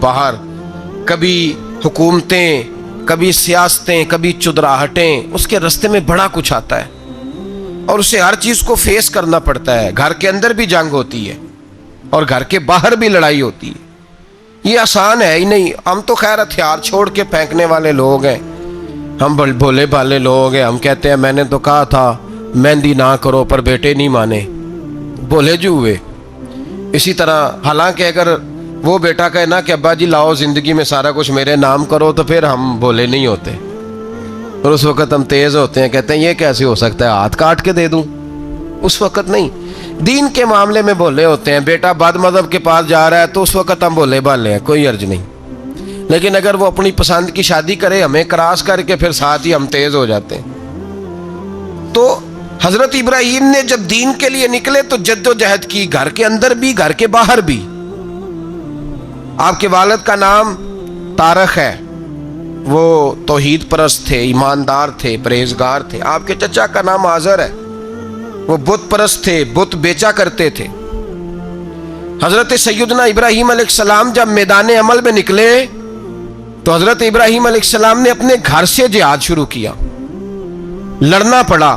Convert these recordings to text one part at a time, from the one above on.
باہر، کبھی حکومتیں، کبھی سیاستیں، کبھی چدراہٹیں، اس کے راستے میں بڑا کچھ آتا ہے اور اسے ہر چیز کو فیس کرنا پڑتا ہے. گھر کے اندر بھی جنگ ہوتی ہے اور گھر کے باہر بھی لڑائی ہوتی ہے. یہ آسان ہے ہی نہیں. ہم تو خیر ہتھیار چھوڑ کے پھینکنے والے لوگ ہیں، ہم بھولے بھالے لوگ ہیں. ہم کہتے ہیں میں نے تو کہا تھا مہندی نہ کرو، پر بیٹے نہیں مانے، بھولے جو ہوئے. اسی طرح حالانکہ اگر وہ بیٹا کہے نا کہ ابا جی لاؤ زندگی میں سارا کچھ میرے نام کرو، تو پھر ہم بھولے نہیں ہوتے، اور اس وقت ہم تیز ہوتے ہیں، کہتے ہیں یہ کیسے ہو سکتا ہے، ہاتھ کاٹ کے دے دوں. اس وقت نہیں. دین کے معاملے میں بھولے ہوتے ہیں. بیٹا بد مذہب کے پاس جا رہا ہے تو اس وقت ہم بھولے بھالے ہیں، کوئی عرض نہیں. لیکن اگر وہ اپنی پسند کی شادی کرے ہمیں کراس کر کے، پھر ساتھ ہی ہم تیز ہو جاتے ہیں. تو حضرت ابراہیم نے جب دین کے لیے نکلے تو جد و جہد کی، گھر کے اندر بھی گھر کے باہر بھی. آپ کے والد کا نام طارق ہے، وہ توحید پرست تھے، ایماندار تھے، پرہیزگار تھے. آپ کے چچا کا نام آزر ہے، وہ بت پرست تھے، بت بیچا کرتے تھے. حضرت سیدنا ابراہیم علیہ السلام جب میدان عمل میں نکلے تو حضرت ابراہیم علیہ السلام نے اپنے گھر سے جہاد شروع کیا. لڑنا پڑا.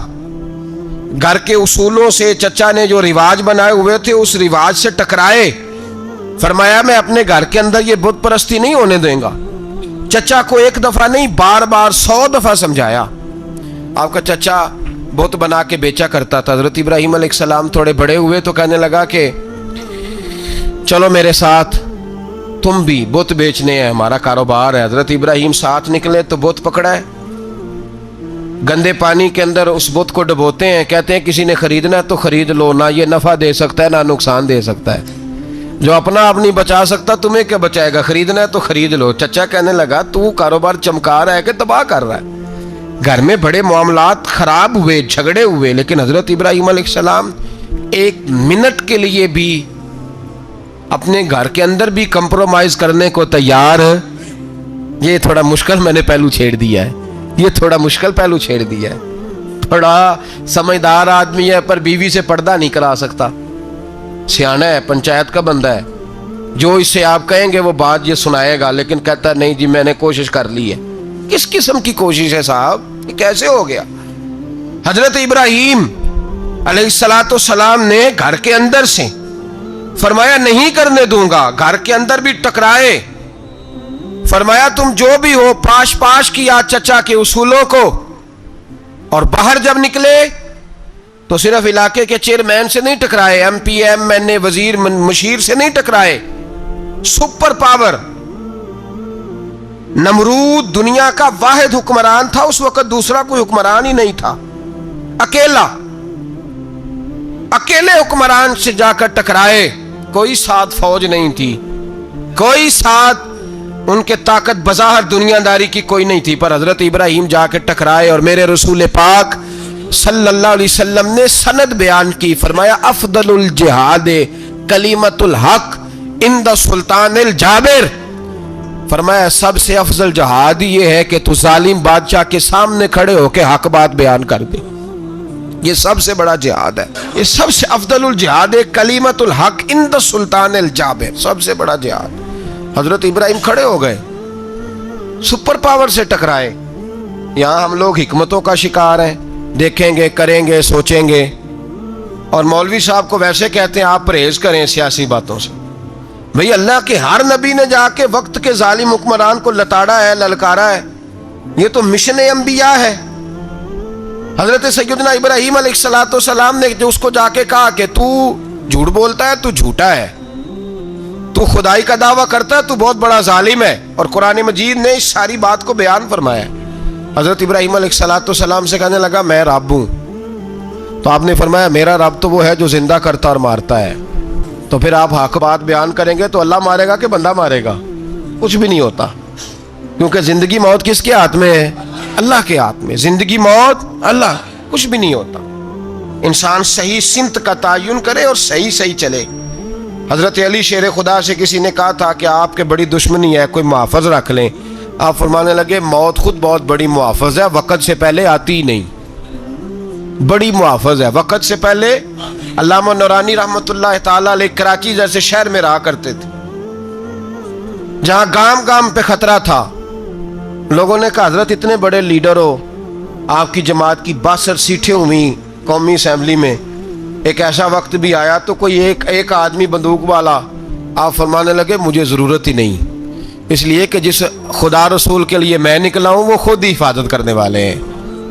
گھر کے اصولوں سے، چچا نے جو رواج بنائے ہوئے تھے اس رواج سے ٹکرائے. فرمایا میں اپنے گھر کے اندر یہ بت پرستی نہیں ہونے دیں گا. چچا کو ایک دفعہ نہیں، بار بار 100 دفعہ سمجھایا. آپ کا چچا بت بنا کے بیچا کرتا تھا. حضرت ابراہیم علیہ السلام تھوڑے بڑے ہوئے تو کہنے لگا کہ چلو میرے ساتھ، تم بھی بت بیچنے ہیں، ہمارا کاروبار ہے. حضرت ابراہیم ساتھ نکلے تو بت پکڑا ہے. گندے پانی کے اندر اس بت کو ڈبوتے ہیں، کہتے ہیں کسی نے خریدنا ہے تو خرید لو، نہ یہ نفع دے سکتا ہے نہ نقصان دے سکتا ہے. جو اپنا آپ نہیں بچا سکتا تمہیں کیا بچائے گا، خریدنا ہے تو خرید لو. چچا کہنے لگا تو کاروبار چمکا رہا ہے کہ تباہ کر رہا ہے. گھر میں بڑے معاملات خراب ہوئے، جھگڑے ہوئے، لیکن حضرت ابراہیم علیہ السلام ایک منٹ کے لیے بھی اپنے گھر کے اندر بھی کمپرومائز کرنے کو تیار. یہ تھوڑا مشکل میں نے پہلو چھیڑ دیا ہے، یہ تھوڑا مشکل پہلو چھیڑ دیا ہے. تھوڑا سمجھدار آدمی ہے پر بیوی سے پردہ نہیں کرا سکتا. سیانا ہے، پنچایت کا بندہ ہے، جو اس سے آپ کہیں گے وہ بات یہ سنائے گا، لیکن کہتا ہے نہیں جی میں نے کوشش کر لی ہے. کس قسم کی کوشش ہے صاحب، یہ کیسے ہو گیا؟ حضرت ابراہیم علیہ السلام نے گھر کے اندر سے فرمایا نہیں کرنے دوں گا. گھر کے اندر بھی ٹکرائے. فرمایا تم جو بھی ہو، پاش پاش کیا چچا کے اصولوں کو. اور باہر جب نکلے تو صرف علاقے کے چیئرمین سے نہیں ٹکرائے، ایم پی ایم این اے وزیر مشیر سے نہیں ٹکرائے. سپر پاور نمرود دنیا کا واحد حکمران تھا اس وقت، دوسرا کوئی حکمران ہی نہیں تھا. اکیلے حکمران سے جا کر ٹکرائے. کوئی ساتھ فوج نہیں تھی، کوئی ساتھ ان کے طاقت بظاہر دنیا داری کی کوئی نہیں تھی، پر حضرت ابراہیم جا کے ٹکرائے. اور میرے رسول پاک صلی اللہ علیہ وسلم نے سند بیان کی. فرمایا افضل الجہاد کلمۃ الحق عند سلطان الجابر. فرمایا سب سے افضل جہاد یہ ہے کہ تو ظالم بادشاہ کے سامنے کھڑے ہو کے حق بات بیان کر دے. یہ سب سے بڑا جہاد ہے. یہ سب سے افضل الجہاد کلمۃ الحق عند سلطان الجابر، سب سے بڑا جہاد. حضرت ابراہیم کھڑے ہو گئے، سپر پاور سے ٹکرائے. یہاں ہم لوگ حکمتوں کا شکار ہیں، دیکھیں گے، کریں گے، سوچیں گے. اور مولوی صاحب کو ویسے کہتے ہیں آپ پرہیز کریں سیاسی باتوں سے. بھئی اللہ کے ہر نبی نے جا کے وقت کے ظالم حکمران کو لتاڑا ہے، للکارا ہے. یہ تو مشن انبیاء ہے. حضرت سیدنا ابراہیم علیہ السلام نے جو اس کو جا کے کہا کہ تو جھوٹ بولتا ہے، تو جھوٹا ہے، تو خدائی کا دعویٰ کرتا ہے، تو بہت بڑا ظالم ہے. اور قرآن مجید نے اس ساری بات کو بیان فرمایا. حضرت ابراہیم علیہ السلام سے کہنے لگا میں رب ہوں. تو آپ نے فرمایا میرا رب تو وہ ہے جو زندہ کرتا اور مارتا ہے. تو پھر آپ حق بات بیان کریں گے تو اللہ مارے گا کہ بندہ مارے گا؟ کچھ بھی نہیں ہوتا، کیونکہ زندگی موت کس کے ہاتھ میں ہے؟ اللہ کے ہاتھ میں. زندگی موت اللہ، کچھ بھی نہیں ہوتا. انسان صحیح سمت کا تعین کرے اور صحیح چلے. حضرت علی شیر خدا سے کسی نے کہا تھا کہ آپ کے بڑی دشمنی ہے، کوئی محافظ رکھ لیں. آپ فرمانے لگے موت خود بہت بڑی محافظ ہے، وقت سے پہلے آتی ہی نہیں. بڑی محافظ ہے، وقت سے پہلے علامہ نورانی رحمۃ اللہ تعالی علیہ کراچی جیسے شہر میں رہا کرتے تھے جہاں گام گام پہ خطرہ تھا. لوگوں نے کہا حضرت اتنے بڑے لیڈر ہو, آپ کی جماعت کی 62 سیٹیں ہوئی قومی اسمبلی میں, ایک ایسا وقت بھی آیا تو کوئی ایک آدمی بندوق والا. آپ فرمانے لگے مجھے ضرورت ہی نہیں, اس لیے کہ جس خدا رسول کے لیے میں نکلا ہوں وہ خود ہی حفاظت کرنے والے ہیں,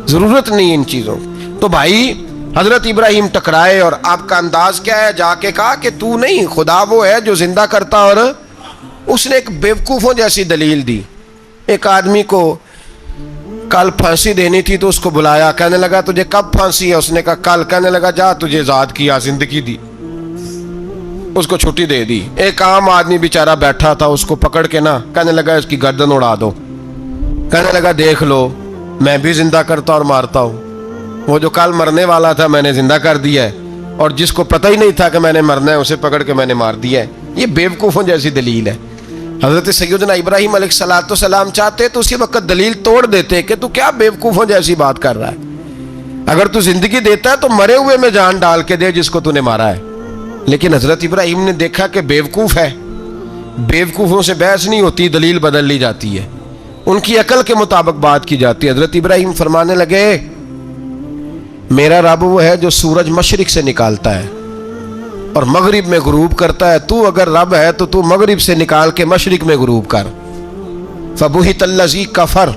ضرورت نہیں ان چیزوں. تو بھائی حضرت ابراہیم ٹکرائے اور آپ کا انداز کیا ہے؟ جا کے کہا کہ تو نہیں, خدا وہ ہے جو زندہ کرتا. اور اس نے ایک بیوقوفوں جیسی دلیل دی. ایک آدمی کو کل پھانسی دینی تھی تو اس کو بلایا, کہنے لگا تجھے کب پھانسی ہے؟ اس نے کہا کل. کہنے لگا جا تجھے آزاد کیا, زندگی دی, اس کو چھٹی دے دی. ایک عام آدمی بیچارہ بیٹھا تھا, اس کو پکڑ کے نا کہنے لگا اس کی گردن اڑا دو. کہنے لگا دیکھ لو میں بھی زندہ کرتا اور مارتا ہوں, وہ جو کل مرنے والا تھا میں نے زندہ کر دیا ہے, اور جس کو پتہ ہی نہیں تھا کہ میں نے مرنا ہے اسے پکڑ کے میں نے مار دیا ہے. یہ بیوقوفوں جیسی دلیل ہے. حضرت سیدنا ابراہیم علیہ السلام چاہتے تو اسی وقت دلیل توڑ دیتے کہ تو کیا بیوقوفوں جیسی بات کر رہا ہے, اگر تو زندگی دیتا ہے تو مرے ہوئے میں جان ڈال کے دے جس کو تو نے مارا ہے. لیکن حضرت ابراہیم نے دیکھا کہ بیوقوف ہے, بیوقوفوں سے بحث نہیں ہوتی, دلیل بدل لی جاتی ہے, ان کی عقل کے مطابق بات کی جاتی ہے. حضرت ابراہیم فرمانے لگے میرا رب وہ ہے جو سورج مشرق سے نکالتا ہے اور مغرب میں غروب کرتا ہے, تو اگر رب ہے تو تو مغرب سے نکال کے مشرق میں غروب کر. فبہت الذی کفر,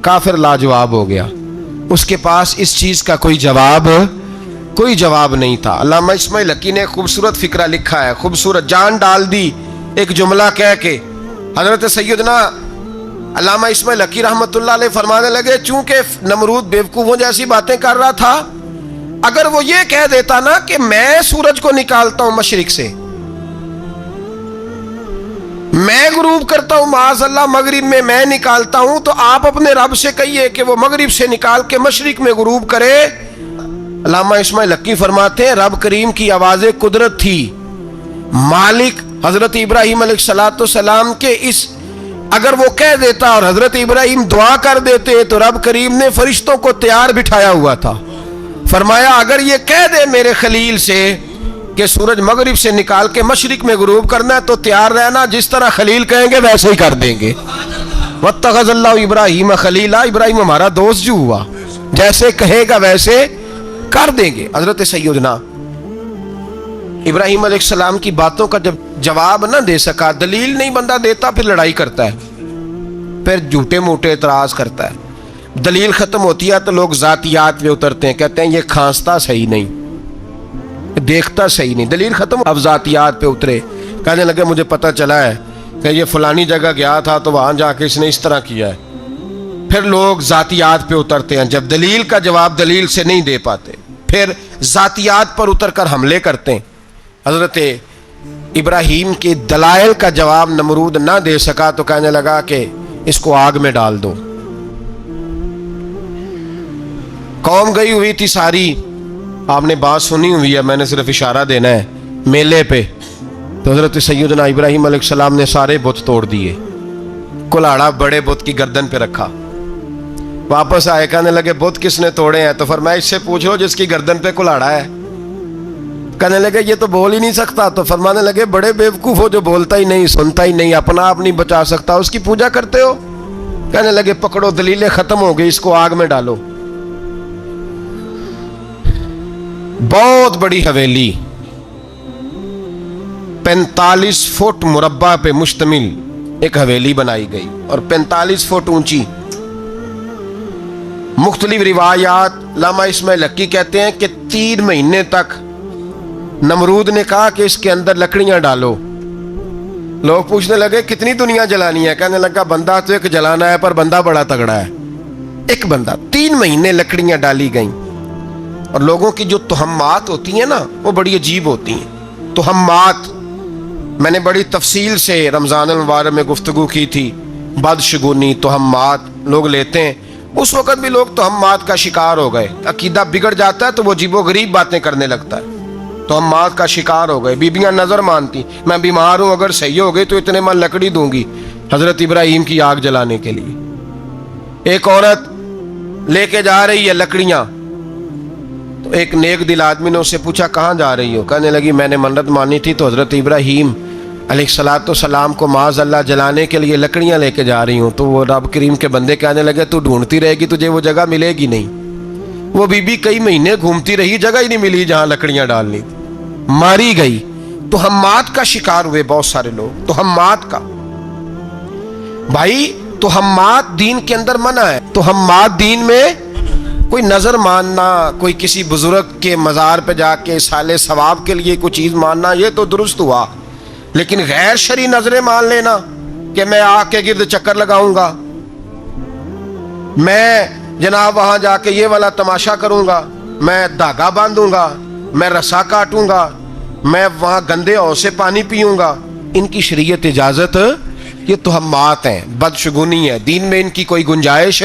کافر لاجواب ہو گیا, اس کے پاس اس چیز کا کوئی جواب نہیں تھا. علامہ اسماعیل حقی نے خوبصورت فقرہ لکھا ہے, خوبصورت جان ڈال دی ایک جملہ کہہ کے. حضرت سیدنا علامہ اسماعیل حقی رحمۃ اللہ علیہ فرمانے لگے چونکہ نمرود بیوقوفوں جیسی باتیں کر رہا تھا, اگر وہ یہ کہہ دیتا نا کہ میں سورج کو نکالتا ہوں مشرق سے, میں غروب کرتا ہوں معاذ اللہ مغرب میں نکالتا ہوں, تو آپ اپنے رب سے کہیے کہ وہ مغرب سے نکال کے مشرق میں غروب کرے. علامہ اسماعیل حقی فرماتے ہیں رب کریم کی آواز قدرت تھی, مالک حضرت ابراہیم علیہ السلام کے اس, اگر وہ کہہ دیتا اور حضرت ابراہیم دعا کر دیتے تو رب کریم نے فرشتوں کو تیار بٹھایا ہوا تھا. فرمایا اگر یہ کہہ دے میرے خلیل سے کہ سورج مغرب سے نکال کے مشرق میں غروب کرنا ہے تو تیار رہنا, جس طرح خلیل کہیں گے ویسے ہی کر دیں گے. واتخذ اللہ ابراہیم خلیلا, ابراہیم ہمارا دوست جو ہوا, جیسے کہے گا ویسے کر دیں گے. حضرت سیدنا ابراہیم علیہ السلام کی باتوں کا جب جواب نہ دے سکا, دلیل نہیں بندہ دیتا, پھر لڑائی کرتا ہے, پھر جھوٹے موٹے اعتراض کرتا ہے. دلیل ختم ہوتی ہے تو لوگ ذاتیات پہ اترتے ہیں, کہتے ہیں یہ کھانستا صحیح نہیں, دیکھتا صحیح نہیں. دلیل ختم, اب ذاتیات پہ اترے, کہنے لگے مجھے پتہ چلا ہے کہ یہ فلانی جگہ گیا تھا تو وہاں جا کے اس نے اس طرح کیا ہے. پھر لوگ ذاتیات پہ اترتے ہیں, جب دلیل کا جواب دلیل سے نہیں دے پاتے پھر ذاتیات پر اتر کر حملے کرتے ہیں. حضرت ابراہیم کے دلائل کا جواب نمرود نہ دے سکا تو کہنے لگا کہ اس کو آگ میں ڈال دو. قوم گئی ہوئی تھی ساری, آپ نے بات سنی ہوئی ہے, میں نے صرف اشارہ دینا ہے, میلے پہ. تو حضرت سیدنا ابراہیم علیہ السلام نے سارے بت توڑ دیے, کلاڑا بڑے بت کی گردن پہ رکھا. واپس آئے, کہنے لگے بت کس نے توڑے ہیں؟ تو فرمایا اس سے پوچھ لو جس کی گردن پہ کلاڑا ہے. کہنے لگے یہ تو بول ہی نہیں سکتا. تو فرمانے لگے بڑے بیوقوف ہو, جو بولتا ہی نہیں, سنتا ہی نہیں, اپنا آپ نہیں بچا سکتا, اس کی پوجا کرتے ہو. کہنے لگے پکڑو, دلیلیں ختم ہو گئی, اس کو آگ میں ڈالو. بہت بڑی حویلی 45 فٹ مربع پہ مشتمل ایک حویلی بنائی گئی اور 45 فٹ اونچی. مختلف روایات, علامہ اسماعیل حقی کہتے ہیں کہ 3 مہینے تک نمرود نے کہا کہ اس کے اندر لکڑیاں ڈالو. لوگ پوچھنے لگے کتنی دنیا جلانی ہے؟ کہنے لگا بندہ تو ایک جلانا ہے, پر بندہ بڑا تگڑا ہے, ایک بندہ. 3 مہینے لکڑیاں ڈالی گئیں. اور لوگوں کی جو تہمات ہوتی ہیں نا وہ بڑی عجیب ہوتی ہیں. تہمات میں نے بڑی تفصیل سے رمضان المبارک میں گفتگو کی تھی. بدشگونی, تہمات لوگ لیتے ہیں. اس وقت بھی لوگ تہمات کا شکار ہو گئے. عقیدہ بگڑ جاتا ہے تو وہ عجیب و غریب باتیں کرنے لگتا ہے. تہمات کا شکار ہو گئے. بیبیاں نظر مانتی, میں بیمار ہوں, اگر صحیح ہو گئی تو اتنے من لکڑی دوں گی حضرت ابراہیم کی آگ جلانے کے لیے. ایک عورت لے کے جا رہی ہے لکڑیاں, تو ایک نیک دل آدمی نے اس سے پوچھا کہاں جا رہی ہو؟ کہنے لگی میں نے منت مانی تھی تو حضرت ابراہیم علیہ الصلوۃ والسلام کو معاذ اللہ جلانے کے لیے لکڑیاں لے کے جا رہی ہوں۔ تو وہ رب کریم کے بندے کہنے لگے تو ڈھونڈتی رہے گی، تجھے وہ جگہ ملے گی نہیں۔ وہ بی بی کئی مہینے گھومتی رہی، جگہ ہی نہیں ملی جہاں لکڑیاں ڈالنی، ماری گئی۔ تو ہمات کا شکار ہوئے بہت سارے لوگ، تو ہمات کا بھائی، تو ہمات دین کے اندر منع ہے۔ تو ہمات دین میں کوئی نظر ماننا، کوئی کسی بزرگ کے مزار پہ جا کے سالے ثواب کے لیے کوئی چیز ماننا، یہ تو درست ہوا، لیکن غیر شرعی نظریں مان لینا کہ میں آگ کے گرد چکر لگاؤں گا، میں جناب وہاں جا کے یہ والا تماشا کروں گا، میں دھاگا باندھوں گا، میں رسا کاٹوں گا، میں وہاں گندے ہو سے پانی پیوں گا، ان کی شریعت اجازت، یہ توہمات ہیں، بدشگونی ہے، دین میں ان کی کوئی گنجائش۔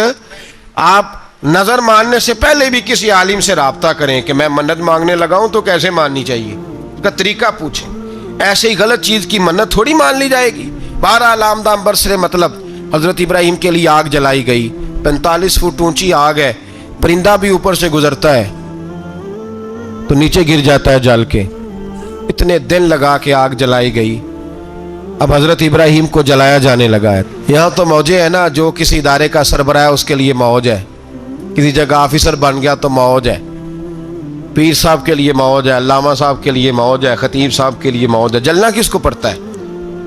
آپ نظر ماننے سے پہلے بھی کسی عالم سے رابطہ کریں کہ میں منت مانگنے لگا ہوں تو کیسے ماننی چاہیے، اس کا طریقہ پوچھیں۔ ایسے ہی غلط چیز کی منت تھوڑی مان لی جائے گی۔ بہرحال آمدام برسرے مطلب حضرت ابراہیم کے لیے آگ جلائی گئی، 45 فٹ اونچی آگ ہے، پرندہ بھی اوپر سے گزرتا ہے تو نیچے گر جاتا ہے جل کے، اتنے دن لگا کے آگ جلائی گئی۔ اب حضرت ابراہیم کو جلایا جانے لگا ہے۔ یہاں تو موجیں ہیں نا، جو کسی ادارے کا سربراہ ہے اس کے لیے موج ہے، کسی جگہ آفیسر بن گیا تو موج ہے، پیر صاحب کے لیے موج ہے، علامہ صاحب کے لیے موج ہے، خطیب صاحب کے لیے موج ہے۔ جلنا کس کو پڑتا ہے؟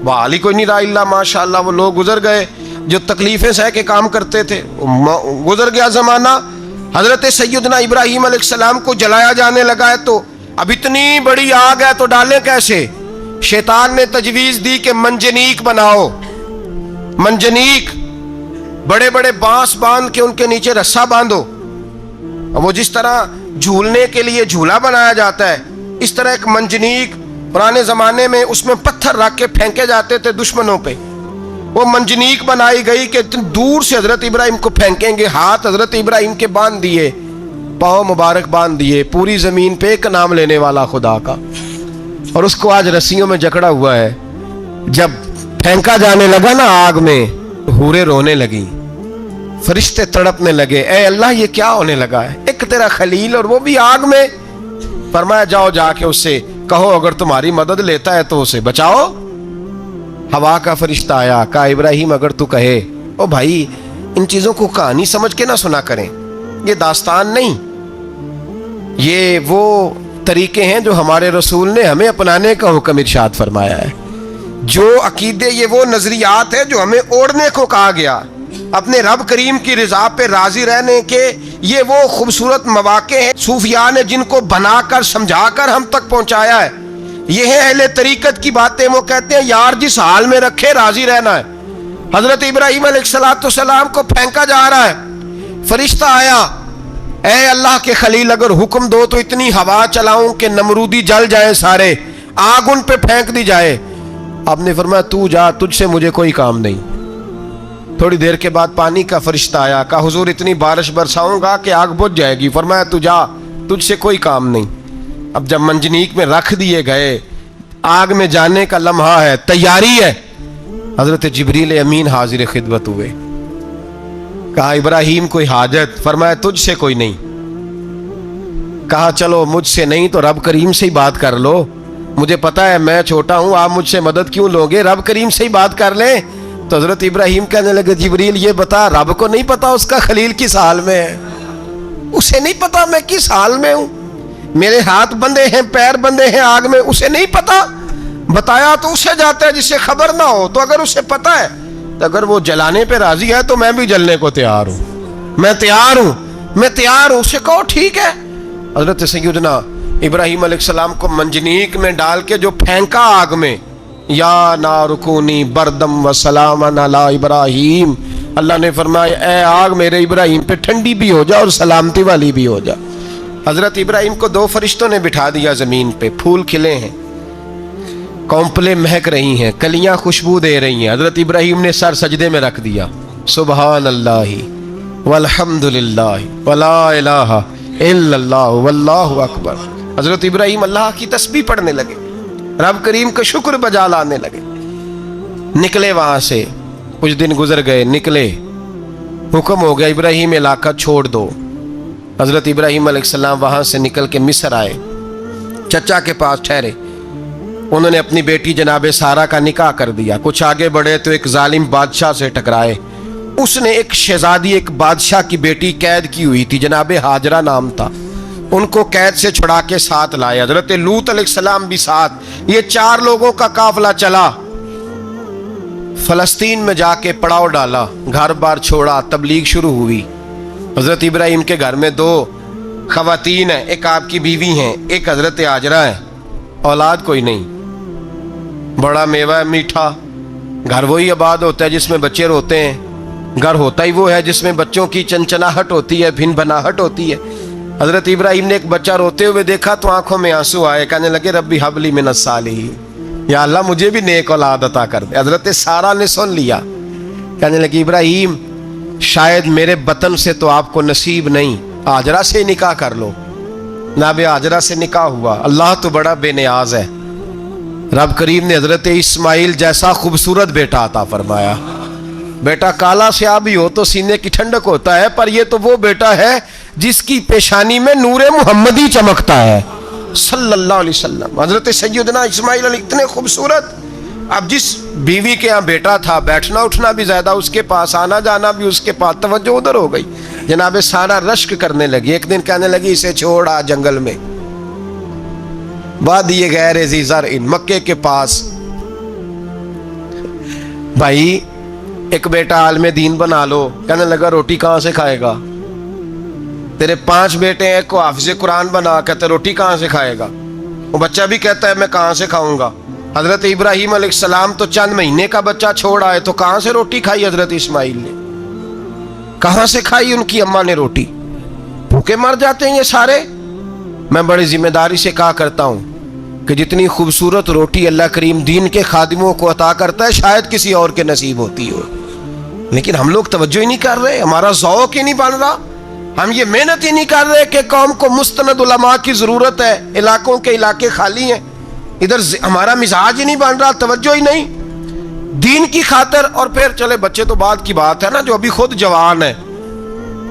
بحالی کوئی نہیں رہا اللہ ماشاء اللہ، وہ لوگ گزر گئے جو تکلیفیں سہ کے کام کرتے تھے، گزر گیا زمانہ۔ حضرت سیدنا ابراہیم علیہ السلام کو جلایا جانے لگا ہے تو اب اتنی بڑی آگ ہے تو ڈالیں کیسے؟ شیطان نے تجویز دی کہ منجنیق بناؤ، منجنیق، بڑے بڑے بانس باندھ کے ان کے نیچے رسا باندھو، وہ جس طرح جھولنے کے لیے جھولا بنایا جاتا ہے اس طرح ایک منجنیق پرانے زمانے میں اس میں پتھر رکھ کے پھینکے جاتے تھے دشمنوں پہ، وہ منجنیق بنائی گئی کہ دور سے حضرت ابراہیم کو پھینکیں گے۔ ہاتھ حضرت ابراہیم کے باندھ دیے، پاؤں مبارک باندھ دیے، پوری زمین پہ ایک نام لینے والا خدا کا، اور اس کو آج رسیوں میں جکڑا ہوا ہے۔ جب پھینکا جانے لگا نا آگ میں، حوریں رونے لگیں، فرشتے تڑپنے لگے، اے اللہ یہ کیا ہونے لگا ہے؟ ایک تیرا خلیل اور وہ بھی آگ میں۔ فرمایا جاؤ جا کے اس سے کہو اگر تمہاری مدد لیتا ہے تو اسے بچاؤ۔ ہوا کا فرشتہ آیا، کہا ابراہیم اگر تو کہے۔ او بھائی ان چیزوں کو کہانی سمجھ کے نہ سنا کریں، یہ داستان نہیں، یہ وہ طریقے ہیں جو ہمارے رسول نے ہمیں اپنانے کا حکم ارشاد فرمایا ہے۔ جو عقیدے، یہ وہ نظریات ہیں جو ہمیں اوڑھنے کو کہا گیا، اپنے رب کریم کی رضا پہ راضی رہنے کے یہ وہ خوبصورت مواقع ہیں صوفیاء نے جن کو بنا کر سمجھا کر ہم تک پہنچایا ہے۔ یہ ہے اہل طریقت کی باتیں، وہ کہتے ہیں یار جس حال میں رکھے راضی رہنا ہے۔ حضرت ابراہیم علیہ السلام کو پھینکا جا رہا ہے، فرشتہ آیا، اے اللہ کے خلیل اگر حکم دو تو اتنی ہوا چلاؤں کہ نمرودی جل جائیں سارے، آگ ان پہ پھینک دی جائے۔ آپ نے فرمایا تو جا، تجھ سے مجھے کوئی کام نہیں۔ تھوڑی دیر کے بعد پانی کا فرشتہ آیا، کہا حضور اتنی بارش برساؤں گا کہ آگ بجھ جائے گی۔ فرمایا تو جا، تجھ سے کوئی کام نہیں۔ اب جب منجنیق میں رکھ دیے گئے، آگ میں جانے کا لمحہ ہے، تیاری ہے، حضرت جبریل امین حاضر خدمت ہوئے، کہا ابراہیم کوئی حاجت؟ فرمایا تجھ سے کوئی نہیں۔ کہا چلو مجھ سے نہیں تو رب کریم سے ہی بات کر لو، مجھے پتا ہے میں چھوٹا ہوں، آپ مجھ سے مدد کیوں لوگے، رب کریم سے ہی بات کر لیں۔ تو حضرت ابراہیم کہنے لگے جبریل یہ بتا رب کو نہیں پتا اس کا خلیل کس حال میں ہے؟ اسے نہیں پتا میں کس حال میں ہوں، میرے ہاتھ بندے ہیں، پیر بندے ہیں آگ میں، اسے نہیں پتا؟ بتایا تو اسے جاتا ہے جس سے خبر نہ ہو۔ تو اگر اسے پتا ہے تو اگر وہ جلانے پہ راضی ہے تو میں بھی جلنے کو تیار ہوں، میں تیار ہوں، میں تیار ہوں۔ اسے کہو ٹھیک ہے۔ حضرت سیدنا ابراہیم علیہ السلام کو منجنیق میں ڈال کے جو پھینکا آگ میں، یا نار کونی بردم و سلاما علی ابراہیم، اللہ نے فرمایا اے آگ میرے ابراہیم پہ ٹھنڈی بھی ہو جا اور سلامتی والی بھی ہو جا۔ حضرت ابراہیم کو دو فرشتوں نے بٹھا دیا زمین پہ، پھول کھلے ہیں، کونپلیں مہک رہی ہیں، کلیاں خوشبو دے رہی ہیں۔ حضرت ابراہیم نے سر سجدے میں رکھ دیا، سبحان اللہ والحمد للہ ولا الہ الا اللہ واللہ اکبر۔ حضرت ابراہیم اللہ کی تسبیح پڑھنے لگے، رب کریم کا شکر بجا لانے لگے۔ نکلے وہاں سے، کچھ دن گزر گئے، نکلے، حکم ہو گیا ابراہیم علاقہ چھوڑ دو، حضرت ابراہیم علیہ السلام وہاں سے نکل کے مصر آئے، چچا کے پاس ٹھہرے، انہوں نے اپنی بیٹی جناب سارہ کا نکاح کر دیا۔ کچھ آگے بڑھے تو ایک ظالم بادشاہ سے ٹکرائے، اس نے ایک شہزادی، ایک بادشاہ کی بیٹی قید کی ہوئی تھی، جناب ہاجرہ نام تھا، ان کو قید سے چھڑا کے ساتھ لائے، حضرت لوط علیہ السلام بھی ساتھ، یہ 4 لوگوں کا قافلہ چلا، فلسطین میں جا کے پڑاؤ ڈالا، گھر بار چھوڑا، تبلیغ شروع ہوئی۔ حضرت ابراہیم کے گھر میں 2 خواتین ہیں، ایک آپ کی بیوی ہیں، ایک حضرت ہاجرہ ہے، اولاد کوئی نہیں، بڑا میوہ ہے میٹھا، گھر وہی آباد ہوتا ہے جس میں بچے روتے ہیں، گھر ہوتا ہی وہ ہے جس میں بچوں کی چنچناہٹ ہوتی ہے، بھن بھناہٹ ہوتی ہے۔ حضرت ابراہیم نے ایک بچہ روتے ہوئے دیکھا تو آنکھوں میں آنسو آئے، کہنے لگے ربی حب لی من الصالحین، یا اللہ مجھے بھی نیک اولاد عطا کر دے۔ حضرت سارہ نے سن لیا، کہنے لگی ابراہیم شاید میرے بطن سے تو آپ کو نصیب نہیں، ہاجرہ سے نکاح کر لو۔ جناب ہاجرہ سے نکاح ہوا۔ اللہ تو بڑا بے نیاز ہے، رب کریم نے حضرت اسماعیل جیسا خوبصورت بیٹا عطا فرمایا۔ بیٹا کالا سیاہ بھی ہو تو سینے کی ٹھنڈک ہوتا ہے، پر یہ تو وہ بیٹا ہے جس کی پیشانی میں نور محمدی چمکتا ہے صلی اللہ علیہ وسلم۔ حضرت سیدنا اسماعیل علیہ اتنے خوبصورت، اب جس بیوی کے ہاں بیٹا تھا، بیٹھنا اٹھنا بھی زیادہ اس کے پاس، آنا جانا بھی اس کے پاس، توجہ ادھر ہو گئی۔ جناب سارہ رشک کرنے لگی، ایک دن کہنے لگی اسے چھوڑ آ جنگل میں، وادی غیر ذی زرع، مکے کے پاس۔ بھائی ایک بیٹا عالم دین بنا لو، کہنے لگا روٹی کہاں سے کھائے گا؟ تیرے 5 بیٹے ہیں، کو حافظ قرآن بنا، کہتے روٹی کہاں سے کھائے گا؟ وہ بچہ بھی کہتا ہے میں کہاں سے کھاؤں گا؟ حضرت ابراہیم علیہ السلام تو چند مہینے کا بچہ چھوڑ آئے، تو کہاں سے روٹی کھائی حضرت اسماعیل نے؟ کہاں سے کھائی ان کی اماں نے روٹی؟ بھوکے مر جاتے ہیں یہ سارے۔ میں بڑی ذمہ داری سے کہا کرتا ہوں کہ جتنی خوبصورت روٹی اللہ کریم دین کے خادموں کو عطا کرتا ہے شاید کسی اور کے نصیب ہوتی ہو، لیکن ہم لوگ توجہ ہی نہیں کر رہے، ہمارا ذوق ہی نہیں بن رہا، ہم یہ محنت ہی نہیں کر رہے کہ قوم کو مستند علماء کی ضرورت ہے، علاقوں کے علاقے خالی ہیں، ادھر ہمارا مزاج ہی نہیں بن رہا، توجہ ہی نہیں دین کی خاطر۔ اور پھر چلے بچے تو بعد کی بات ہے نا، جو ابھی خود جوان ہے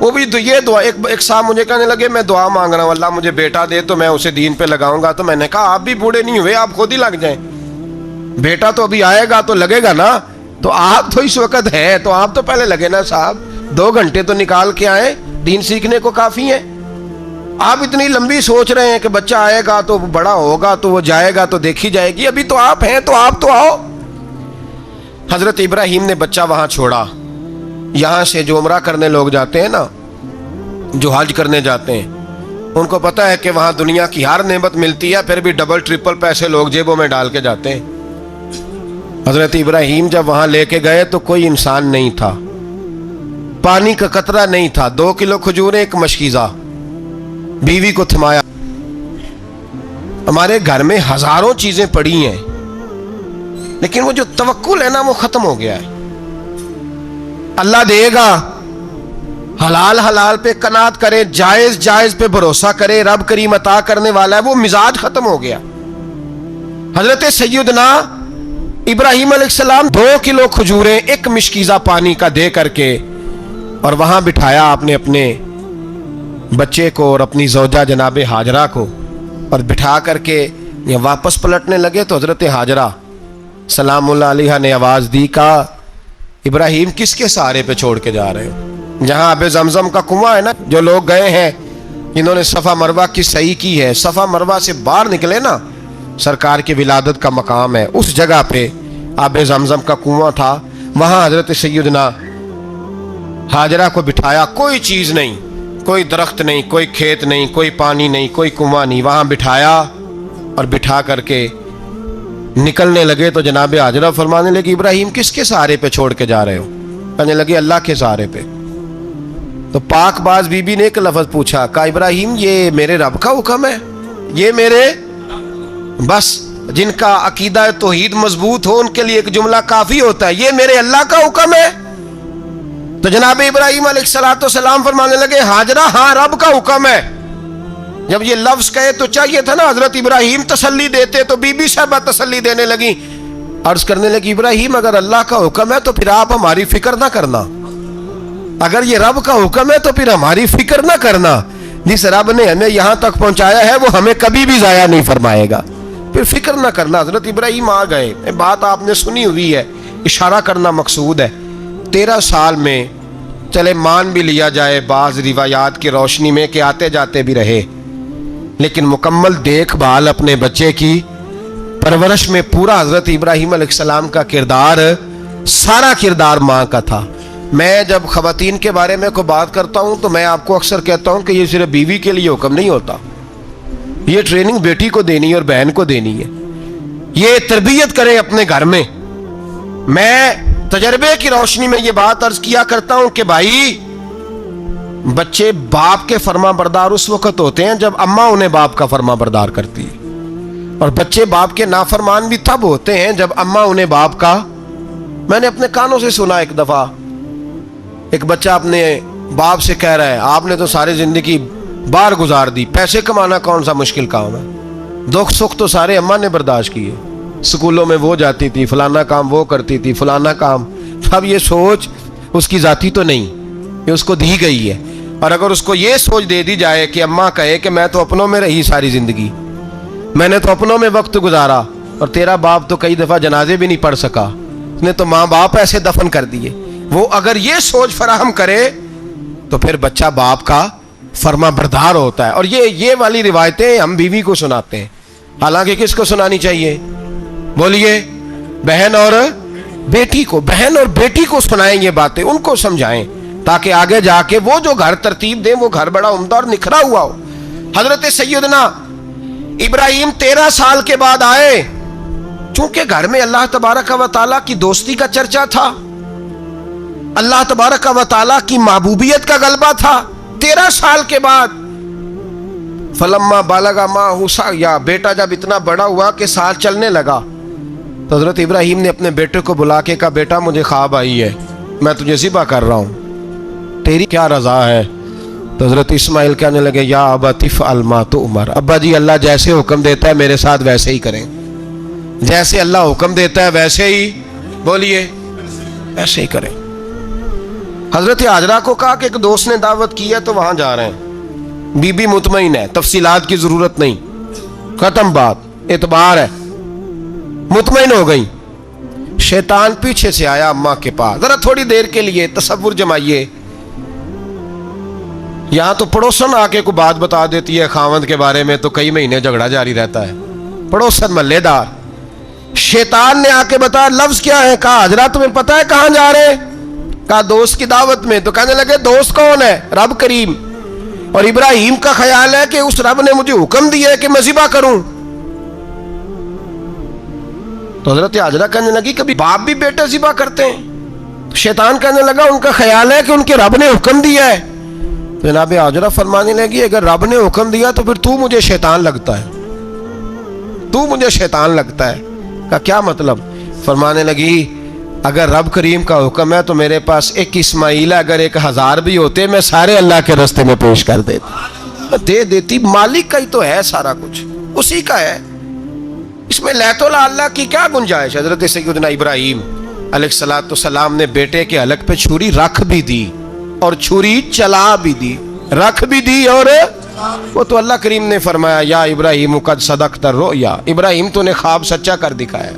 وہ بھی یہ دعا، ایک صاحب مجھے کہنے لگے میں دعا مانگ رہا ہوں اللہ مجھے بیٹا دے تو میں اسے دین پہ لگاؤں گا، تو میں نے کہا آپ بھی بوڑھے نہیں ہوئے، آپ خود ہی لگ جائیں، بیٹا تو ابھی آئے گا تو لگے گا نا، تو آپ تو اس وقت ہے تو آپ تو پہلے لگے نا صاحب، 2 گھنٹے تو نکال کے آئے، دین سیکھنے کو کافی ہے۔ آپ اتنی لمبی سوچ رہے ہیں کہ بچہ آئے گا تو بڑا ہوگا تو وہ جائے گا تو دیکھی جائے گی، ابھی تو آپ ہیں تو آپ تو آؤ۔ حضرت ابراہیم نے بچہ وہاں چھوڑا۔ یہاں سے جو عمرہ کرنے لوگ جاتے ہیں نا، جو حج کرنے جاتے ہیں، ان کو پتہ ہے کہ وہاں دنیا کی ہر نعمت ملتی ہے، پھر بھی ڈبل ٹرپل پیسے لوگ جیبوں میں ڈال کے جاتے ہیں۔ حضرت ابراہیم جب وہاں لے کے گئے تو کوئی انسان نہیں تھا، پانی کا قطرہ نہیں تھا، 2 کلو کھجوریں، ایک مشکیزہ، بیوی کو تھمایا۔ ہمارے گھر میں ہزاروں چیزیں پڑی ہیں، لیکن وہ جو توکل ہے نا وہ ختم ہو گیا ہے۔ اللہ دے گا، حلال حلال پہ قناعت کرے، جائز جائز پہ بھروسہ کرے، رب کریم عطا کرنے والا ہے، وہ مزاج ختم ہو گیا۔ حضرت سیدنا ابراہیم علیہ السلام 2 کلو کھجوریں، ایک مشکیزہ پانی کا دے کر کے، اور وہاں بٹھایا آپ نے اپنے بچے کو اور اپنی زوجہ جناب ہاجرہ کو، اور بٹھا کر کے یہ واپس پلٹنے لگے تو حضرت ہاجرہ سلام اللہ علیہ نے آواز دی، کہا ابراہیم کس کے سہارے پہ چھوڑ کے جا رہے ہو؟ جہاں آب زمزم کا کنواں ہے نا، جو لوگ گئے ہیں جنہوں نے صفا مروہ کی صحیح کی ہے، صفا مروہ سے باہر نکلے نا، سرکار کی ولادت کا مقام ہے، اس جگہ پہ آب زمزم کا کنواں تھا، وہاں حضرت سیدنا ہاجرہ کو بٹھایا، کوئی چیز نہیں، کوئی درخت نہیں، کوئی کھیت نہیں، کوئی پانی نہیں، کوئی کنواں نہیں، وہاں بٹھایا اور بٹھا کر کے نکلنے لگے تو جناب ہاجرہ فرمانے لگی ابراہیم کس کے سہارے پہ چھوڑ کے جا رہے ہو؟ کہنے لگے اللہ کے سہارے پہ۔ تو پاک باز بی بی نے ایک لفظ پوچھا، کہا ابراہیم یہ میرے رب کا حکم ہے، یہ میرے، بس جن کا عقیدہ توحید مضبوط ہو ان کے لیے ایک جملہ کافی ہوتا ہے، یہ میرے اللہ کا حکم ہے۔ تو جناب ابراہیم علیہ السلام فرمانے لگے ہاجرہ ہاں رب کا حکم ہے۔ جب یہ لفظ کہے تو چاہیے تھا نا حضرت ابراہیم تسلی دیتے، تو بی بی صاحبہ تسلی دینے لگی، عرض کرنے لگی ابراہیم اگر اللہ کا حکم ہے تو پھر آپ ہماری فکر نہ کرنا، اگر یہ رب کا حکم ہے تو پھر ہماری فکر نہ کرنا، جس رب نے ہمیں یہاں تک پہنچایا ہے وہ ہمیں کبھی بھی ضائع نہیں فرمائے گا. پھر فکر نہ کرنا. حضرت ابراہیم آ گئے, بات آپ نے سنی ہوئی ہے, اشارہ کرنا مقصود ہے. 13 سال میں چلے مان بھی لیا جائے بعض روایات کی روشنی میں کہ آتے جاتے بھی رہے, لیکن مکمل دیکھ بھال اپنے بچے کی پرورش میں پورا حضرت ابراہیم علیہ السلام کا کردار, سارا کردار ماں کا تھا. میں جب خواتین کے بارے میں کوئی بات کرتا ہوں تو میں آپ کو اکثر کہتا ہوں کہ یہ صرف بیوی کے لیے حکم نہیں ہوتا, یہ ٹریننگ بیٹی کو دینی ہے اور بہن کو دینی ہے. یہ تربیت کریں اپنے گھر میں. میں تجربے کی روشنی میں یہ بات عرض کیا کرتا ہوں کہ بھائی بچے باپ کے فرما بردار اس وقت ہوتے ہیں جب اماں انہیں باپ کا فرما بردار کرتی ہے, اور بچے باپ کے نافرمان بھی تب ہوتے ہیں جب اماں انہیں باپ کا. میں نے اپنے کانوں سے سنا ایک دفعہ ایک بچہ اپنے باپ سے کہہ رہا ہے آپ نے تو ساری زندگی باہر گزار دی, پیسے کمانا کون سا مشکل کام ہے, دکھ سکھ تو سارے اماں نے برداشت کیے, سکولوں میں وہ جاتی تھی, فلانا کام وہ کرتی تھی, فلانا کام. اب یہ سوچ اس کی ذاتی تو نہیں, یہ اس کو دی گئی ہے. اور اگر اس کو یہ سوچ دے دی جائے کہ اماں کہے کہ میں تو اپنوں میں رہی ساری زندگی, میں نے تو اپنوں میں وقت گزارا, اور تیرا باپ تو کئی دفعہ جنازے بھی نہیں پڑھ سکا, اس نے تو ماں باپ ایسے دفن کر دیے, وہ اگر یہ سوچ فراہم کرے تو پھر بچہ باپ کا فرما بردار ہوتا ہے. اور یہ والی روایتیں ہم بیوی کو سناتے ہیں, حالانکہ کس کو سنانی چاہیے بولیے؟ بہن اور بیٹی کو. بہن اور بیٹی کو سنائیں یہ باتیں, ان کو سمجھائیں تاکہ آگے جا کے وہ جو گھر ترتیب دیں وہ گھر بڑا عمدہ اور نکھرا ہوا ہو. حضرت سیدنا ابراہیم 13 سال کے بعد آئے, چونکہ گھر میں اللہ تبارک و تعالیٰ کی دوستی کا چرچا تھا, اللہ تبارک و تعالیٰ کی محبوبیت کا غلبہ تھا. 13 سال کے بعد فلما بالغ معہ سعیا, بیٹا جب اتنا بڑا ہوا کہ سال چلنے لگا تو حضرت ابراہیم نے اپنے بیٹے کو بلا کے کہا بیٹا مجھے خواب آئی ہے, میں تجھے ذبح کر رہا ہوں, تیری کیا رضا ہے؟ تو حضرت اسماعیل کہنے لگے یا ابت افعل ما تؤمر, ابا جی اللہ جیسے حکم دیتا ہے میرے ساتھ ویسے ہی کریں, جیسے اللہ حکم دیتا ہے ویسے ہی بولیے ویسے ہی کریں. حضرت حاجرہ کو کہا کہ ایک دوست نے دعوت کی ہے تو وہاں جا رہے ہیں, بی بی مطمئن ہے, تفصیلات کی ضرورت نہیں, ختم بات, اعتبار ہے, مطمئن ہو گئی. شیطان پیچھے سے آیا اماں کے پاس, ذرا تھوڑی دیر کے لیے تصور جمائیے, یہاں تو پڑوسن آ کے کوئی بات بتا دیتی ہے خاوند کے بارے میں تو کئی مہینے جھگڑا جاری رہتا ہے, پڑوسن محلے دار. شیطان نے آ کے بتایا لفظ کیا ہے, کہا حاجرہ تمہیں پتا ہے کہاں جا رہے ہیں؟ کہا دوست کی دعوت میں. تو کہنے لگے دوست کون ہے؟ رب کریم. اور ابراہیم کا خیال ہے کہ اس رب نے مجھے حکم دیا ہے کہ میں ذبح کروں. تو حضرت حاجرہ کہنے لگی کبھی باپ بھی بیٹے ذبح کرتے ہیں؟ تو شیطان کہنے لگا ان کا خیال ہے کہ ان کے رب نے حکم دیا ہے. تو جناب حاجرہ فرمانے لگی اگر رب نے حکم دیا تو پھر تو مجھے شیطان لگتا ہے, تو مجھے شیطان لگتا ہے. کا کیا مطلب؟ فرمانے لگی اگر رب کریم کا حکم ہے تو میرے پاس ایک اسماعیل ہے, اگر 1000 بھی ہوتے میں سارے اللہ کے راستے میں پیش کر دیتا, دے دیتی. مالک کا ہی تو ہے سارا کچھ, اسی کا ہے, اس میں لیت اللہ کی کیا گنجائش؟ حضرت سیدنا ابراہیم علیہ السلام نے بیٹے کے حلق پہ چھری رکھ بھی دی اور چھری چلا بھی دی, رکھ بھی دی, اور وہ تو اللہ کریم نے فرمایا یا ابراہیم قد صدقت الرؤیا, ابراہیم تو نے خواب سچا کر دکھایا,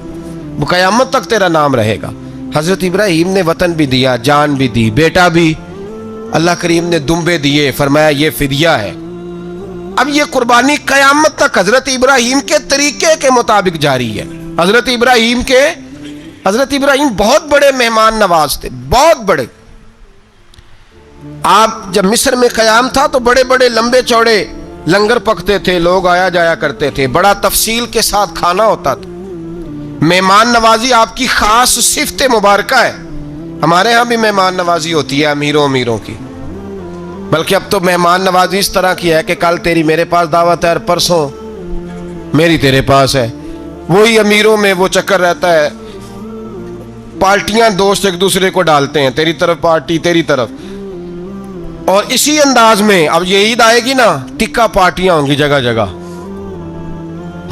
وہ قیامت تک تیرا نام رہے گا. حضرت ابراہیم نے وطن بھی دیا, جان بھی دی, بیٹا بھی, اللہ کریم نے دمبے دیے, فرمایا یہ فدیہ ہے. اب یہ قربانی قیامت تک حضرت ابراہیم کے طریقے کے مطابق جاری ہے. حضرت ابراہیم بہت بڑے مہمان نواز تھے, بہت بڑے. آپ جب مصر میں قیام تھا تو بڑے بڑے لمبے چوڑے لنگر پکتے تھے, لوگ آیا جایا کرتے تھے, بڑا تفصیل کے ساتھ کھانا ہوتا تھا. مہمان نوازی آپ کی خاص صفت مبارکہ ہے. ہمارے ہاں بھی مہمان نوازی ہوتی ہے امیروں کی, بلکہ اب تو مہمان نوازی اس طرح کی ہے کہ کل تیری میرے پاس دعوت ہے اور پرسوں میری تیرے پاس ہے. وہی امیروں میں وہ چکر رہتا ہے, پارٹیاں دوست ایک دوسرے کو ڈالتے ہیں, تیری طرف پارٹی تیری طرف. اور اسی انداز میں اب یہ عید آئے گی نا, ٹکا پارٹیاں ہوں گی جگہ جگہ,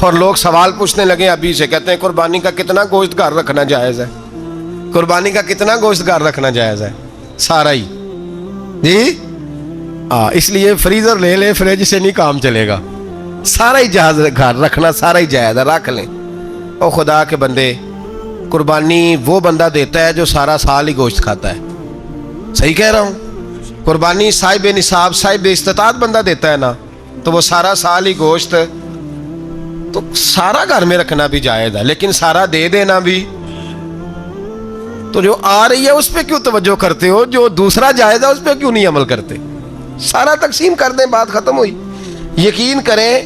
اور لوگ سوال پوچھنے لگے ابھی سے, کہتے ہیں قربانی کا کتنا گوشت گھر رکھنا جائز ہے, قربانی کا کتنا گوشت گھر رکھنا جائز ہے؟ سارا ہی جی. اس لیے فریزر لے لے، فریج سے نہیں کام چلے گا. سارا ہی جہاز گھر رکھنا سارا ہی جائز ہے، رکھ لیں. او خدا کے بندے، قربانی وہ بندہ دیتا ہے جو سارا سال ہی گوشت کھاتا ہے. صحیح کہہ رہا ہوں؟ قربانی صاحب نصاب، صاحب استطاعت بندہ دیتا ہے نا، تو وہ سارا سال ہی گوشت، تو سارا گھر میں رکھنا بھی جائز ہے، لیکن سارا دے دینا بھی. تو جو آ رہی ہے اس پہ کیوں توجہ کرتے ہو؟ جو دوسرا جائز ہے اس پہ کیوں نہیں عمل کرتے؟ سارا تقسیم کر دیں، بات ختم ہوئی. یقین کریں،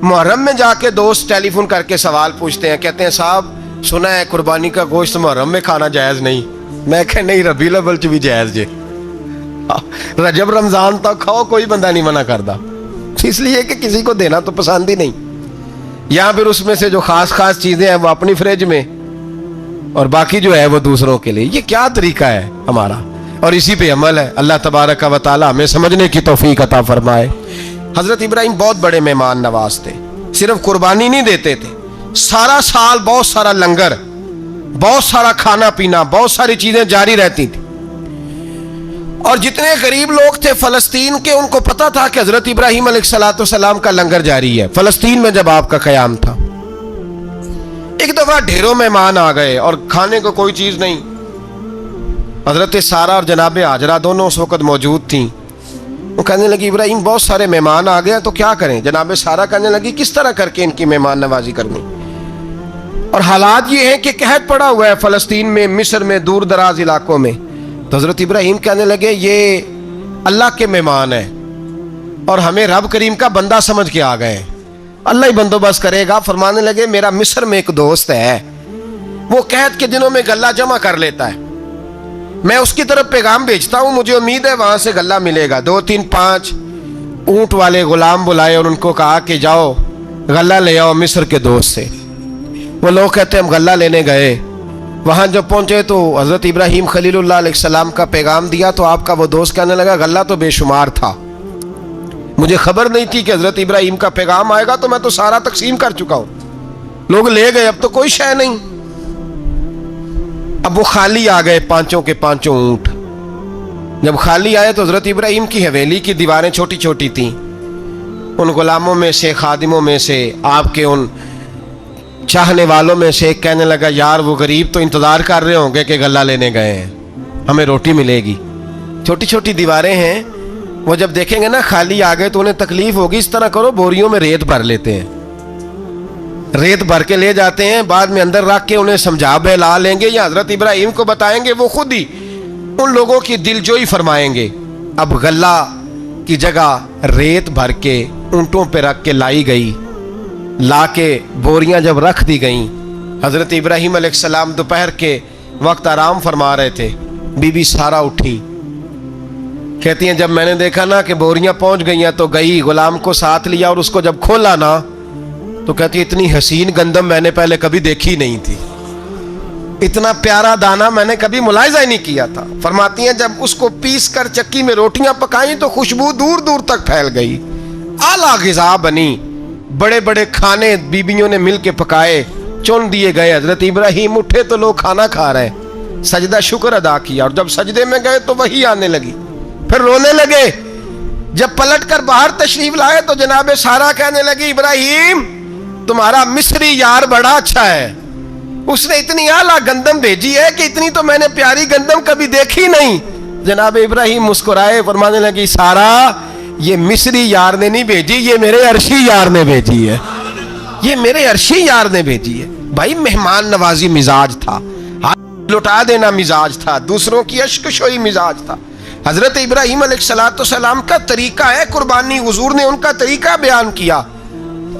محرم میں جا کے دوست ٹیلی فون کر کے سوال پوچھتے ہیں، کہتے ہیں صاحب سنا ہے قربانی کا گوشت محرم میں کھانا جائز نہیں. میں کہ نہیں، ربیع الاول چ بھی جائز جے، رجب رمضان تک کھاؤ، کوئی بندہ نہیں منع کرتا. اس لیے کہ کسی کو دینا تو پسند ہی نہیں. یا پھر اس میں سے جو خاص خاص چیزیں ہیں وہ اپنی فریج میں، اور باقی جو ہے وہ دوسروں کے لیے. یہ کیا طریقہ ہے ہمارا؟ اور اسی پہ عمل ہے. اللہ تبارک و تعالی ہمیں سمجھنے کی توفیق عطا فرمائے. حضرت ابراہیم بہت بڑے مہمان نواز تھے. صرف قربانی نہیں دیتے تھے، سارا سال بہت سارا لنگر، بہت سارا کھانا پینا، بہت ساری چیزیں جاری رہتی تھی. اور جتنے غریب لوگ تھے فلسطین کے، ان کو پتا تھا کہ حضرت ابراہیم علیہ السلام کا لنگر جاری ہے. فلسطین میں جب آپ کا قیام تھا، ایک دفعہ ڈھیروں مہمان آ گئے اور کھانے کو کوئی چیز نہیں. حضرت سارہ اور جناب ہاجرہ دونوں اس وقت موجود تھیں. وہ کہنے لگی ابراہیم بہت سارے مہمان آ گئے تو کیا کریں؟ جناب سارہ کہنے لگی کس طرح کر کے ان کی مہمان نوازی کرنی؟ اور حالات یہ ہیں کہ قحط پڑا ہوا ہے فلسطین میں، مصر میں، دور دراز علاقوں میں. تو حضرت ابراہیم کہنے لگے یہ اللہ کے مہمان ہیں اور ہمیں رب کریم کا بندہ سمجھ کے آ گئے، اللہ ہی بندوبست کرے گا. فرمانے لگے میرا مصر میں ایک دوست ہے، وہ قحط کے دنوں میں غلہ جمع کر لیتا ہے، میں اس کی طرف پیغام بھیجتا ہوں، مجھے امید ہے وہاں سے غلہ ملے گا. 2 3 5 اونٹ والے غلام بلائے اور ان کو کہا کہ جاؤ غلہ لے آؤ مصر کے دوست سے. وہ لوگ کہتے ہیں ہم غلہ لینے گئے. وہاں جب پہنچے تو حضرت ابراہیم خلیل اللہ علیہ السلام کا پیغام دیا تو آپ کا وہ دوست کہنے لگا غلہ تو بے شمار تھا، مجھے خبر نہیں تھی کہ حضرت ابراہیم کا پیغام آئے گا، تو میں تو سارا تقسیم کر چکا ہوں، لوگ لے گئے، اب تو کوئی شے نہیں. اب وہ خالی آ گئے 5 کے 5 اونٹ. جب خالی آئے تو حضرت ابراہیم کی حویلی کی دیواریں چھوٹی چھوٹی تھیں. ان غلاموں میں سے، خادموں میں سے، آپ کے ان چاہنے والوں میں سے ایک کہنے لگا یار وہ غریب تو انتظار کر رہے ہوں گے کہ غلہ لینے گئے ہیں، ہمیں روٹی ملے گی. چھوٹی چھوٹی دیواریں ہیں، وہ جب دیکھیں گے نا خالی آ گئے تو انہیں تکلیف ہوگی. اس طرح کرو بوریوں میں ریت بھر لیتے ہیں، ریت بھر کے لے جاتے ہیں، بعد میں اندر رکھ کے انہیں سمجھا بہلا لیں گے یا حضرت ابراہیم کو بتائیں گے، وہ خود ہی ان لوگوں کی دل جوئی فرمائیں گے. اب غلہ کی جگہ ریت بھر کے اونٹوں پہ رکھ کے لائی گئی. لا کے بوریاں جب رکھ دی گئیں، حضرت ابراہیم علیہ السلام دوپہر کے وقت آرام فرما رہے تھے. بی بی سارہ اٹھی، کہتی ہیں جب میں نے دیکھا نا کہ بوریاں پہنچ گئی ہیں تو گئی، غلام کو ساتھ لیا اور اس کو جب کھولا نا تو کہتی اتنی حسین گندم میں نے پہلے کبھی دیکھی نہیں تھی، اتنا پیارا دانا میں نے کبھی ملاحظہ ہی نہیں کیا تھا. فرماتی ہیں جب اس کو پیس کر چکی میں روٹیاں پکائیں تو خوشبو دور دور تک پھیل گئی، اعلیٰ غذا بنی، بڑے بڑے کھانے بیبیوں نے مل کے پکائے، چن دیے گئے. حضرت ابراہیم اٹھے تو لوگ کھانا کھا رہے، سجدہ شکر ادا کیا، اور جب سجدے میں گئے تو وحی آنے لگی، پھر رونے لگے. جب پلٹ کر باہر تشریف لائے تو جناب سارہ کہنے لگی ابراہیم تمہارا مصری یار بڑا اچھا ہے، اس نے اتنی اعلیٰ گندم بھیجی ہے کہ اتنی تو میں نے پیاری گندم کبھی دیکھی نہیں. جناب ابراہیم مسکرائے، فرمانے لگی سارہ یہ مصری یار نے نہیں بھیجی، یہ میرے عرشی یار نے بھیجی ہے، یہ میرے عرشی یار نے بھیجی ہے. بھائی مہمان نوازی مزاج تھا، ہاتھ لٹا دینا مزاج تھا، دوسروں کی اشک شوئی مزاج تھا. حضرت ابراہیم علیہ السلام کا طریقہ ہے قربانی، حضور نے ان کا طریقہ بیان کیا.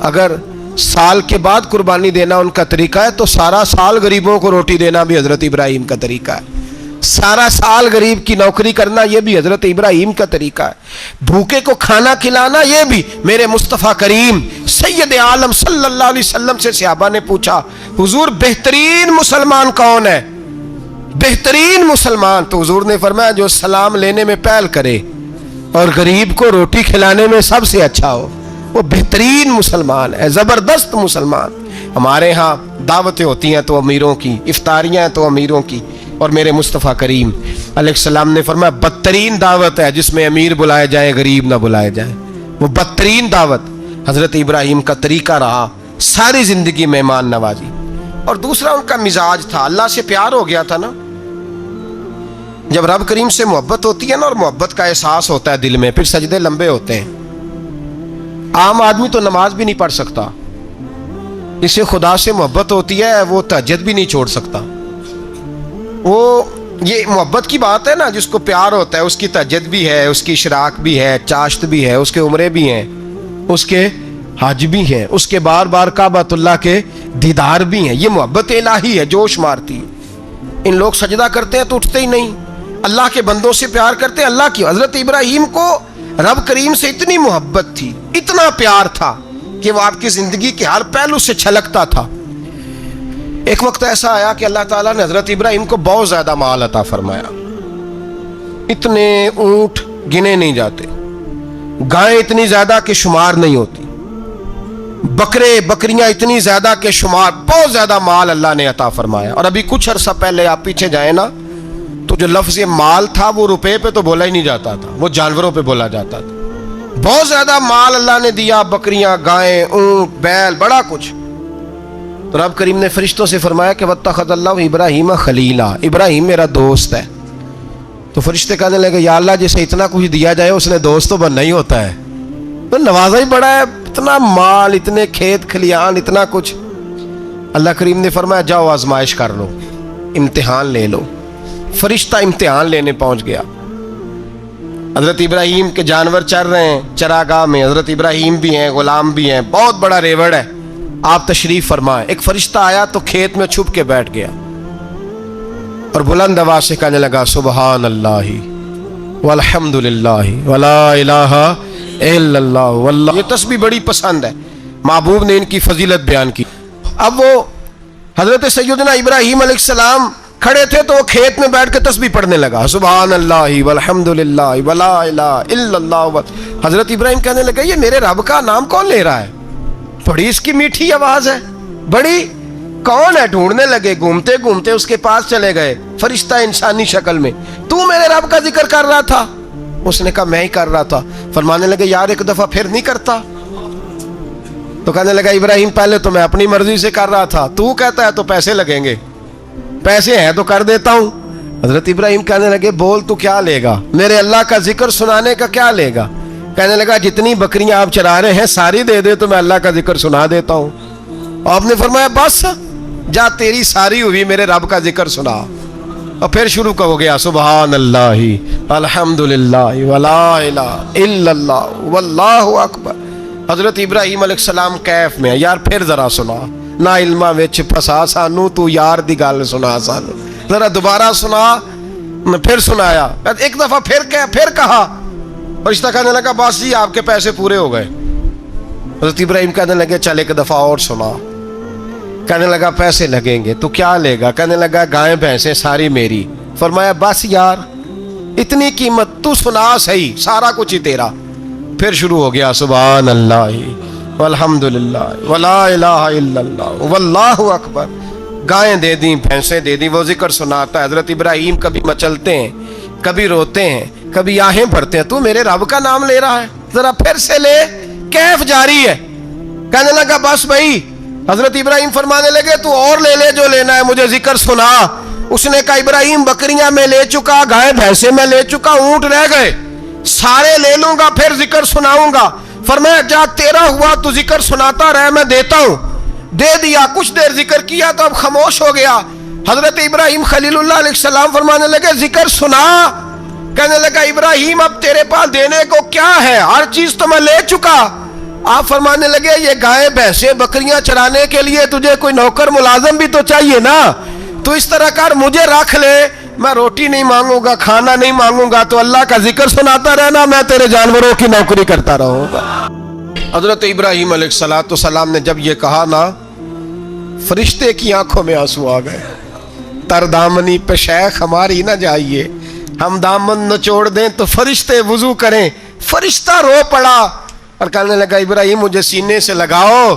اگر سال کے بعد قربانی دینا ان کا طریقہ ہے تو سارا سال غریبوں کو روٹی دینا بھی حضرت ابراہیم کا طریقہ ہے. سارا سال غریب کی نوکری کرنا یہ بھی حضرت ابراہیم کا طریقہ ہے. بھوکے کو کھانا کھلانا یہ بھی. میرے مصطفیٰ کریم سید عالم صلی اللہ علیہ وسلم سے صحابہ نے پوچھا حضور بہترین مسلمان کون ہے؟ بہترین مسلمان تو حضور نے فرمایا جو سلام لینے میں پہل کرے اور غریب کو روٹی کھلانے میں سب سے اچھا ہو، وہ بہترین مسلمان ہے، زبردست مسلمان. ہمارے ہاں دعوتیں ہوتی ہیں تو امیروں کی، افطاریاں ہیں تو امیروں کی، اور میرے مصطفیٰ کریم علیہ السلام نے فرمایا بدترین دعوت ہے جس میں امیر بلائے جائیں غریب نہ بلائے جائیں. وہ بدترین دعوت حضرت ابراہیم کا طریقہ رہا ساری زندگی مہمان نوازی. اور دوسرا ان کا مزاج تھا, اللہ سے پیار ہو گیا تھا نا. جب رب کریم سے محبت ہوتی ہے نا اور محبت کا احساس ہوتا ہے دل میں, پھر سجدے لمبے ہوتے ہیں. عام آدمی تو نماز بھی نہیں پڑھ سکتا, اسے خدا سے محبت ہوتی ہے وہ تہجد بھی نہیں چھوڑ سکتا. وہ یہ محبت کی بات ہے نا, جس کو پیار ہوتا ہے اس کی تہجد بھی ہے, اس کی اشراق بھی ہے, چاشت بھی ہے, اس کے عمرے بھی ہیں, اس کے حج بھی ہیں, اس کے بار بار کعبۃ اللہ کے دیدار بھی ہیں. یہ محبت الہی ہے, جوش مارتی. ان لوگ سجدہ کرتے ہیں تو اٹھتے ہی نہیں. اللہ کے بندوں سے پیار کرتے ہیں اللہ کی. حضرت ابراہیم کو رب کریم سے اتنی محبت تھی, اتنا پیار تھا کہ وہ آپ کی زندگی کے ہر پہلو سے چھلکتا تھا. ایک وقت ایسا آیا کہ اللہ تعالیٰ نے حضرت ابراہیم کو بہت زیادہ مال عطا فرمایا. اتنے اونٹ گنے نہیں جاتے, گائیں اتنی زیادہ کہ شمار نہیں ہوتی, بکرے بکریاں اتنی زیادہ کہ شمار, بہت زیادہ مال اللہ نے عطا فرمایا. اور ابھی کچھ عرصہ پہلے آپ پیچھے جائیں نا تو جو لفظ مال تھا وہ روپے پہ تو بولا ہی نہیں جاتا تھا, وہ جانوروں پہ بولا جاتا تھا. بہت زیادہ مال اللہ نے دیا, بکریاں, گائیں, اونٹ, بیل, بڑا کچھ. تو رب کریم نے فرشتوں سے فرمایا کہ واتخذ اللہ ابراہیم خلیلا, ابراہیم میرا دوست ہے. تو فرشتے کہنے لگے یا اللہ جسے اتنا کچھ دیا جائے اس نے دوست تو بننا ہی ہوتا ہے, تو نوازا ہی بڑا ہے, اتنا مال, اتنے کھیت کھلیان, اتنا کچھ. اللہ کریم نے فرمایا جاؤ آزمائش کر لو, امتحان لے لو. فرشتہ امتحان لینے پہنچ گیا. حضرت ابراہیم کے جانور چر رہے ہیں چراگاہ میں, حضرت ابراہیم بھی ہیں, غلام بھی ہیں, بہت بڑا ریوڑ ہے, آپ تشریف فرمائیں. ایک فرشتہ آیا تو کھیت میں چھپ کے بیٹھ گیا اور بلند آواز سے کہنے لگا سبحان اللہ والحمد للہ ولا الہ الا اللہ واللہ. یہ تسبیح بڑی پسند ہے, محبوب نے ان کی فضیلت بیان کی. اب وہ حضرت سیدنا ابراہیم علیہ السلام کھڑے تھے تو وہ کھیت میں بیٹھ کے تسبیح پڑھنے لگا سبحان اللہ والحمد للہ ولا الہ الا اللہ. حضرت ابراہیم کہنے لگے یہ میرے رب کا نام کون لے رہا ہے, بڑی اس کی میٹھی آواز ہے, بڑی کون ہے. ڈھونڈنے لگے, گھومتے گھومتے اس کے پاس چلے گئے, فرشتہ انسانی شکل میں. تو میرے رب کا ذکر کر رہا تھا؟ اس نے کہا میں ہی کر رہا تھا. فرمانے لگے یار ایک دفعہ پھر نہیں کرتا. تو کہنے لگا ابراہیم پہلے تو میں اپنی مرضی سے کر رہا تھا, تو کہتا ہے تو پیسے لگیں گے, پیسے ہیں تو کر دیتا ہوں. حضرت ابراہیم کہنے لگے بول تو کیا لے گا, میرے اللہ کا ذکر سنانے کا کیا لے گا. کہنے لگا جتنی بکریاں آپ چرا رہے ہیں ساری دے دے تو میں اللہ کا ذکر سنا دیتا ہوں. آپ نے فرمایا بس جا تیری ساری ہوئی, میرے رب کا ذکر سنا. اور پھر شروع ہو گیا سبحان اللہ الحمد للہ ولا الہ الا اللہ واللہ اکبر. حضرت ابراہیم علیہ السلام کیف میں, یار پھر ذرا سنا, نہ علما وچ پھسا سانو, تو یار دی گل سنا سانو, ذرا دوبارہ سنا. پھر سنایا, ایک دفعہ پھر کہا. فرشتہ کہنے لگا بس جی آپ کے پیسے پورے ہو گئے. حضرت ابراہیم کہنے لگے چل ایک دفعہ اور سنا. کہنے لگا پیسے لگیں گے, تو کیا لے گا. کہنے لگا گائیں بھینسیں ساری میری. فرمایا بس یار اتنی قیمت, تو سنا صحیح, سارا کچھ ہی تیرا. پھر شروع ہو گیا سبحان اللہ والحمد للہ ولا الہ الا اللہ واللہ اکبر. گائیں دے دیں, بھینسیں دے دیں, وہ ذکر سناتا ہے. حضرت ابراہیم کبھی مچلتے ہیں, کبھی روتے ہیں, کبھی آہیں بھرتے ہیں. تو میرے رب کا نام لے رہا ہے, ذرا پھر سے لے. کیف جاری ہے. کہنے لگا بس بھائی. حضرت ابراہیم فرمانے لگے تو اور لے لے جو لینا ہے, مجھے ذکر سنا. اس نے کہا ابراہیم بکریاں میں لے چکا, گائے بھینسیں میں لے چکا, اونٹ رہ گئے, سارے لے لوں گا پھر ذکر سناؤں گا. فرمایا جا تیرا ہوا تو ذکر سناتا رہ, میں دیتا ہوں. دے دیا, کچھ دیر ذکر کیا تو اب خاموش ہو گیا. حضرت ابراہیم خلیل اللہ علیہ السلام فرمانے لگے ذکر سنا. کہنے لگا ابراہیم اب تیرے پاس دینے کو کیا ہے, ہر چیز تو میں لے چکا. آپ فرمانے لگے یہ گائے بھینسیں بکریاں چرانے کے لیے تجھے کوئی نوکر ملازم بھی تو چاہیے نا. تو اس طرح کر, مجھے رکھ لے, میں روٹی نہیں مانگوں گا, کھانا نہیں مانگوں گا, تو اللہ کا ذکر سناتا رہنا, میں تیرے جانوروں کی نوکری کرتا رہوں گا. حضرت ابراہیم علیہ السلام نے جب یہ کہا نا, فرشتے کی آنکھوں میں آنسو آ گئے. تر دامنی پہ شیخ ہماری نہ جائیے, ہم دامن نچوڑ دیں تو فرشتے وضو کریں. فرشتہ رو پڑا اور کہنے لگا ابراہیم مجھے سینے سے لگاؤ,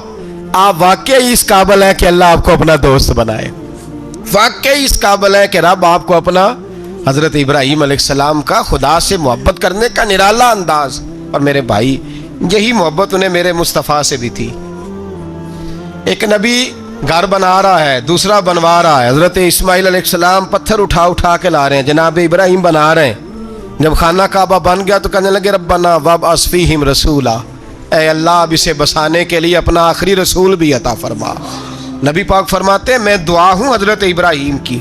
آپ واقعی اس قابل ہیں کہ اللہ آپ کو اپنا دوست بنائے. واقعی اس قابل ہے کہ رب آپ کو اپنا حضرت ابراہیم علیہ السلام کا خدا سے محبت کرنے کا نرالا انداز. اور میرے بھائی یہی محبت انہیں میرے مصطفیٰ سے بھی تھی. ایک نبی گھر بنا رہا ہے, دوسرا بنوا رہا ہے. حضرت اسماعیل علیہ السلام پتھر اٹھا اٹھا کے لا رہے ہیں, جناب ابراہیم بنا رہے ہیں. جب خانہ کعبہ بن گیا تو کہنے لگے ربنا وابعث فیہم رسولا, اے اللہ اب اسے بسانے کے لیے اپنا آخری رسول بھی عطا فرما. نبی پاک فرماتے ہیں میں دعا ہوں حضرت ابراہیم کی.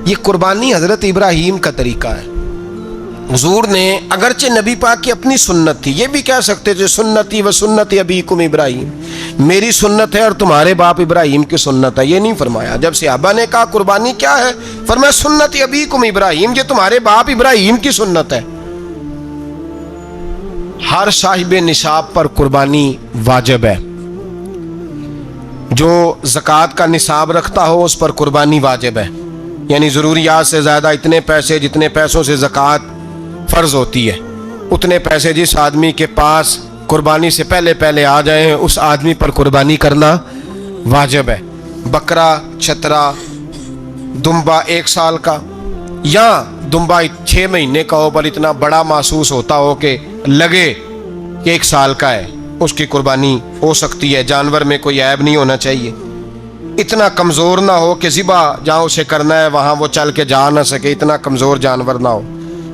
یہ قربانی حضرت ابراہیم کا طریقہ ہے. حضور نے اگرچہ نبی پاک کی اپنی سنت تھی, یہ بھی کہہ سکتے تھے سنتی و سنت ابیکم ابراہیم, میری سنت ہے اور تمہارے باپ ابراہیم کی سنت ہے. یہ نہیں فرمایا. جب صحابہ نے کہا قربانی کیا ہے, فرمایا سنت ابیکم ابراہیم, یہ تمہارے باپ ابراہیم کی سنت ہے. ہر صاحب نصاب پر قربانی واجب ہے. جو زکوٰۃ کا نصاب رکھتا ہو اس پر قربانی واجب ہے. یعنی ضروریات سے زیادہ اتنے پیسے جتنے پیسوں سے زکوٰۃ فرض ہوتی ہے, اتنے پیسے جس آدمی کے پاس قربانی سے پہلے پہلے آ جائیں اس آدمی پر قربانی کرنا واجب ہے. بکرا, چھترا, دمبا 1 سال کا یا دمبا 6 مہینے کا ہو پر اتنا بڑا محسوس ہوتا ہو کہ لگے کہ 1 سال کا ہے, اس کی قربانی ہو سکتی ہے. جانور میں کوئی عیب نہیں ہونا چاہیے. اتنا کمزور نہ ہو کہ ذبح جہاں اسے کرنا ہے وہاں وہ چل کے جا نہ سکے, اتنا کمزور جانور نہ ہو.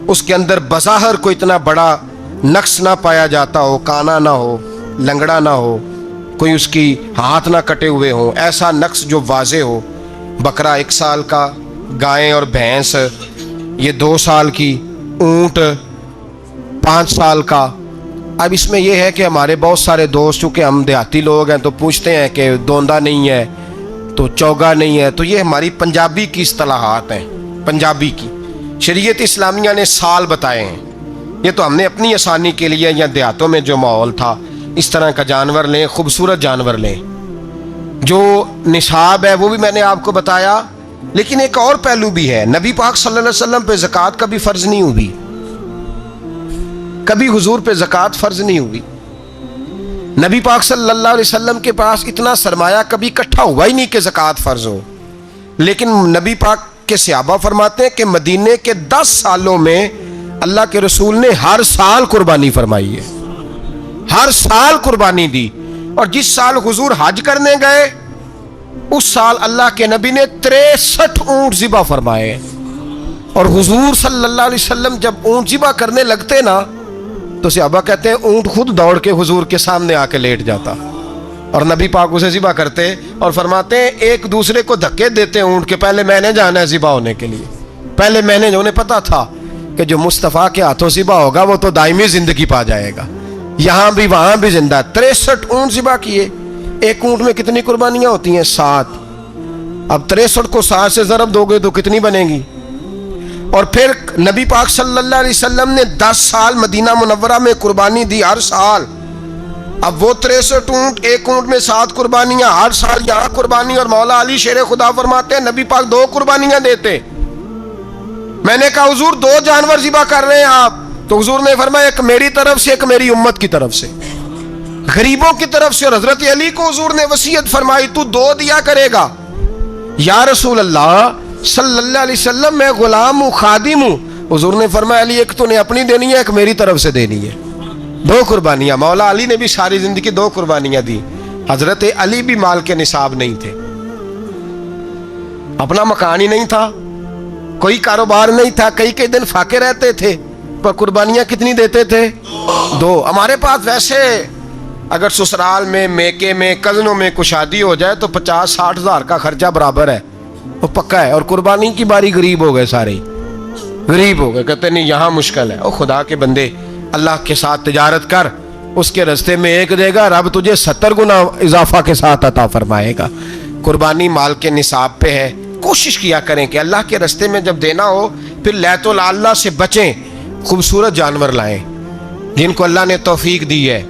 اس کے اندر بظاہر کوئی اتنا بڑا نقص نہ پایا جاتا ہو, کانا نہ ہو, لنگڑا نہ ہو, کوئی اس کی ہاتھ نہ کٹے ہوئے ہوں, ایسا نقص جو واضح ہو. بکرا 1 سال کا, گائیں اور بھینس یہ 2 سال کی, اونٹ 5 سال کا. اب اس میں یہ ہے کہ ہمارے بہت سارے دوست چونکہ ہم دیہاتی لوگ ہیں تو پوچھتے ہیں کہ دوندا نہیں ہے تو چوگا نہیں ہے, تو یہ ہماری پنجابی کی اصطلاحات ہیں. پنجابی کی شریعت اسلامیہ نے سال بتائے ہیں. یہ تو ہم نے اپنی آسانی کے لیے, یا دیہاتوں میں جو ماحول تھا اس طرح کا جانور لیں, خوبصورت جانور لیں. جو نصاب ہے وہ بھی میں نے آپ کو بتایا, لیکن ایک اور پہلو بھی ہے. نبی پاک صلی اللہ علیہ وسلم پہ زکوٰۃ کبھی فرض نہیں ہوئی, کبھی حضور پہ زکوٰۃ فرض نہیں ہوئی. نبی پاک صلی اللہ علیہ وسلم کے پاس اتنا سرمایہ کبھی اکٹھا ہوا ہی نہیں کہ زکوٰۃ فرض ہو. لیکن نبی پاک کے صحابہ فرماتے ہیں کہ مدینے کے 10 سالوں میں اللہ کے رسول نے ہر سال قربانی فرمائی ہے, ہر سال قربانی دی. اور جس سال حضور حج کرنے گئے اس سال اللہ کے نبی نے 63 اونٹ ذبح فرمائے. اور حضور صلی اللہ علیہ وسلم جب اونٹ ذبح کرنے لگتے نا تو صحابہ کہتے ہیں اونٹ خود دوڑ کے حضور کے سامنے آ کے لیٹ جاتا, اور نبی پاک اسے ذبح کرتے اور فرماتے ہیں ایک دوسرے کو دھکے دیتے اونٹ کے, پہلے میں نے جانا ہے ذبح ہونے کے لیے, پہلے میں نے. انہیں پتا تھا کہ جو مصطفیٰ کے ہاتھوں ذبح ہوگا وہ تو دائمی زندگی پا جائے گا, یہاں بھی وہاں بھی زندہ. 63 اونٹ ذبح کیے. ایک اونٹ میں کتنی قربانیاں ہوتی ہیں؟ 7. اب 63 کو 7 سے ضرب دو گے تو کتنی بنے گی؟ اور پھر نبی پاک صلی اللہ علیہ وسلم نے 10 سال مدینہ منورہ میں قربانی دی, ہر سال. اب وہ 63 اونٹ, ایک اونٹ میں 7 قربانیاں, ہر سال یہاں قربانی. اور مولا علی شیر خدا فرماتے ہیں نبی پاک 2 قربانیاں دیتے. میں نے کہا حضور 2 جانور ذبح کر رہے ہیں آپ, تو حضور نے فرمایا ایک میری طرف سے, ایک میری امت کی طرف سے, غریبوں کی طرف سے. اور حضرت علی کو حضور نے وصیت فرمائی تو 2 دیا کرے گا. یا رسول اللہ صلی اللہ علیہ وسلم میں غلام ہوں, خادم ہوں. حضور نے فرمایا علی ایک تو نے اپنی دینی ہے, ایک میری طرف سے دینی ہے. 2 قربانیاں. مولا علی نے بھی ساری زندگی 2 قربانیاں دی. حضرت علی بھی مال کے نصاب نہیں تھے, اپنا مکان ہی نہیں تھا, کوئی کاروبار نہیں تھا, کئی دن فاقے رہتے تھے, پر قربانیاں کتنی دیتے تھے؟ 2. ہمارے پاس ویسے اگر سسرال میں, میکے میں, کزنوں میں کچھ شادی ہو جائے تو 50-60 ہزار کا خرچہ برابر ہے, وہ پکا ہے. اور قربانی کی باری غریب ہو گئے, سارے غریب ہو گئے. کہتے نہیں یہاں مشکل ہے. او خدا کے بندے, اللہ کے ساتھ تجارت کر, اس کے رستے میں 1 دے گا, رب تجھے 70 گنا اضافہ کے ساتھ عطا فرمائے گا. قربانی مال کے نصاب پہ ہے. کوشش کیا کریں کہ اللہ کے رستے میں جب دینا ہو پھر لیت اللہ سے بچیں, خوبصورت جانور لائیں. جن کو اللہ نے توفیق دی ہے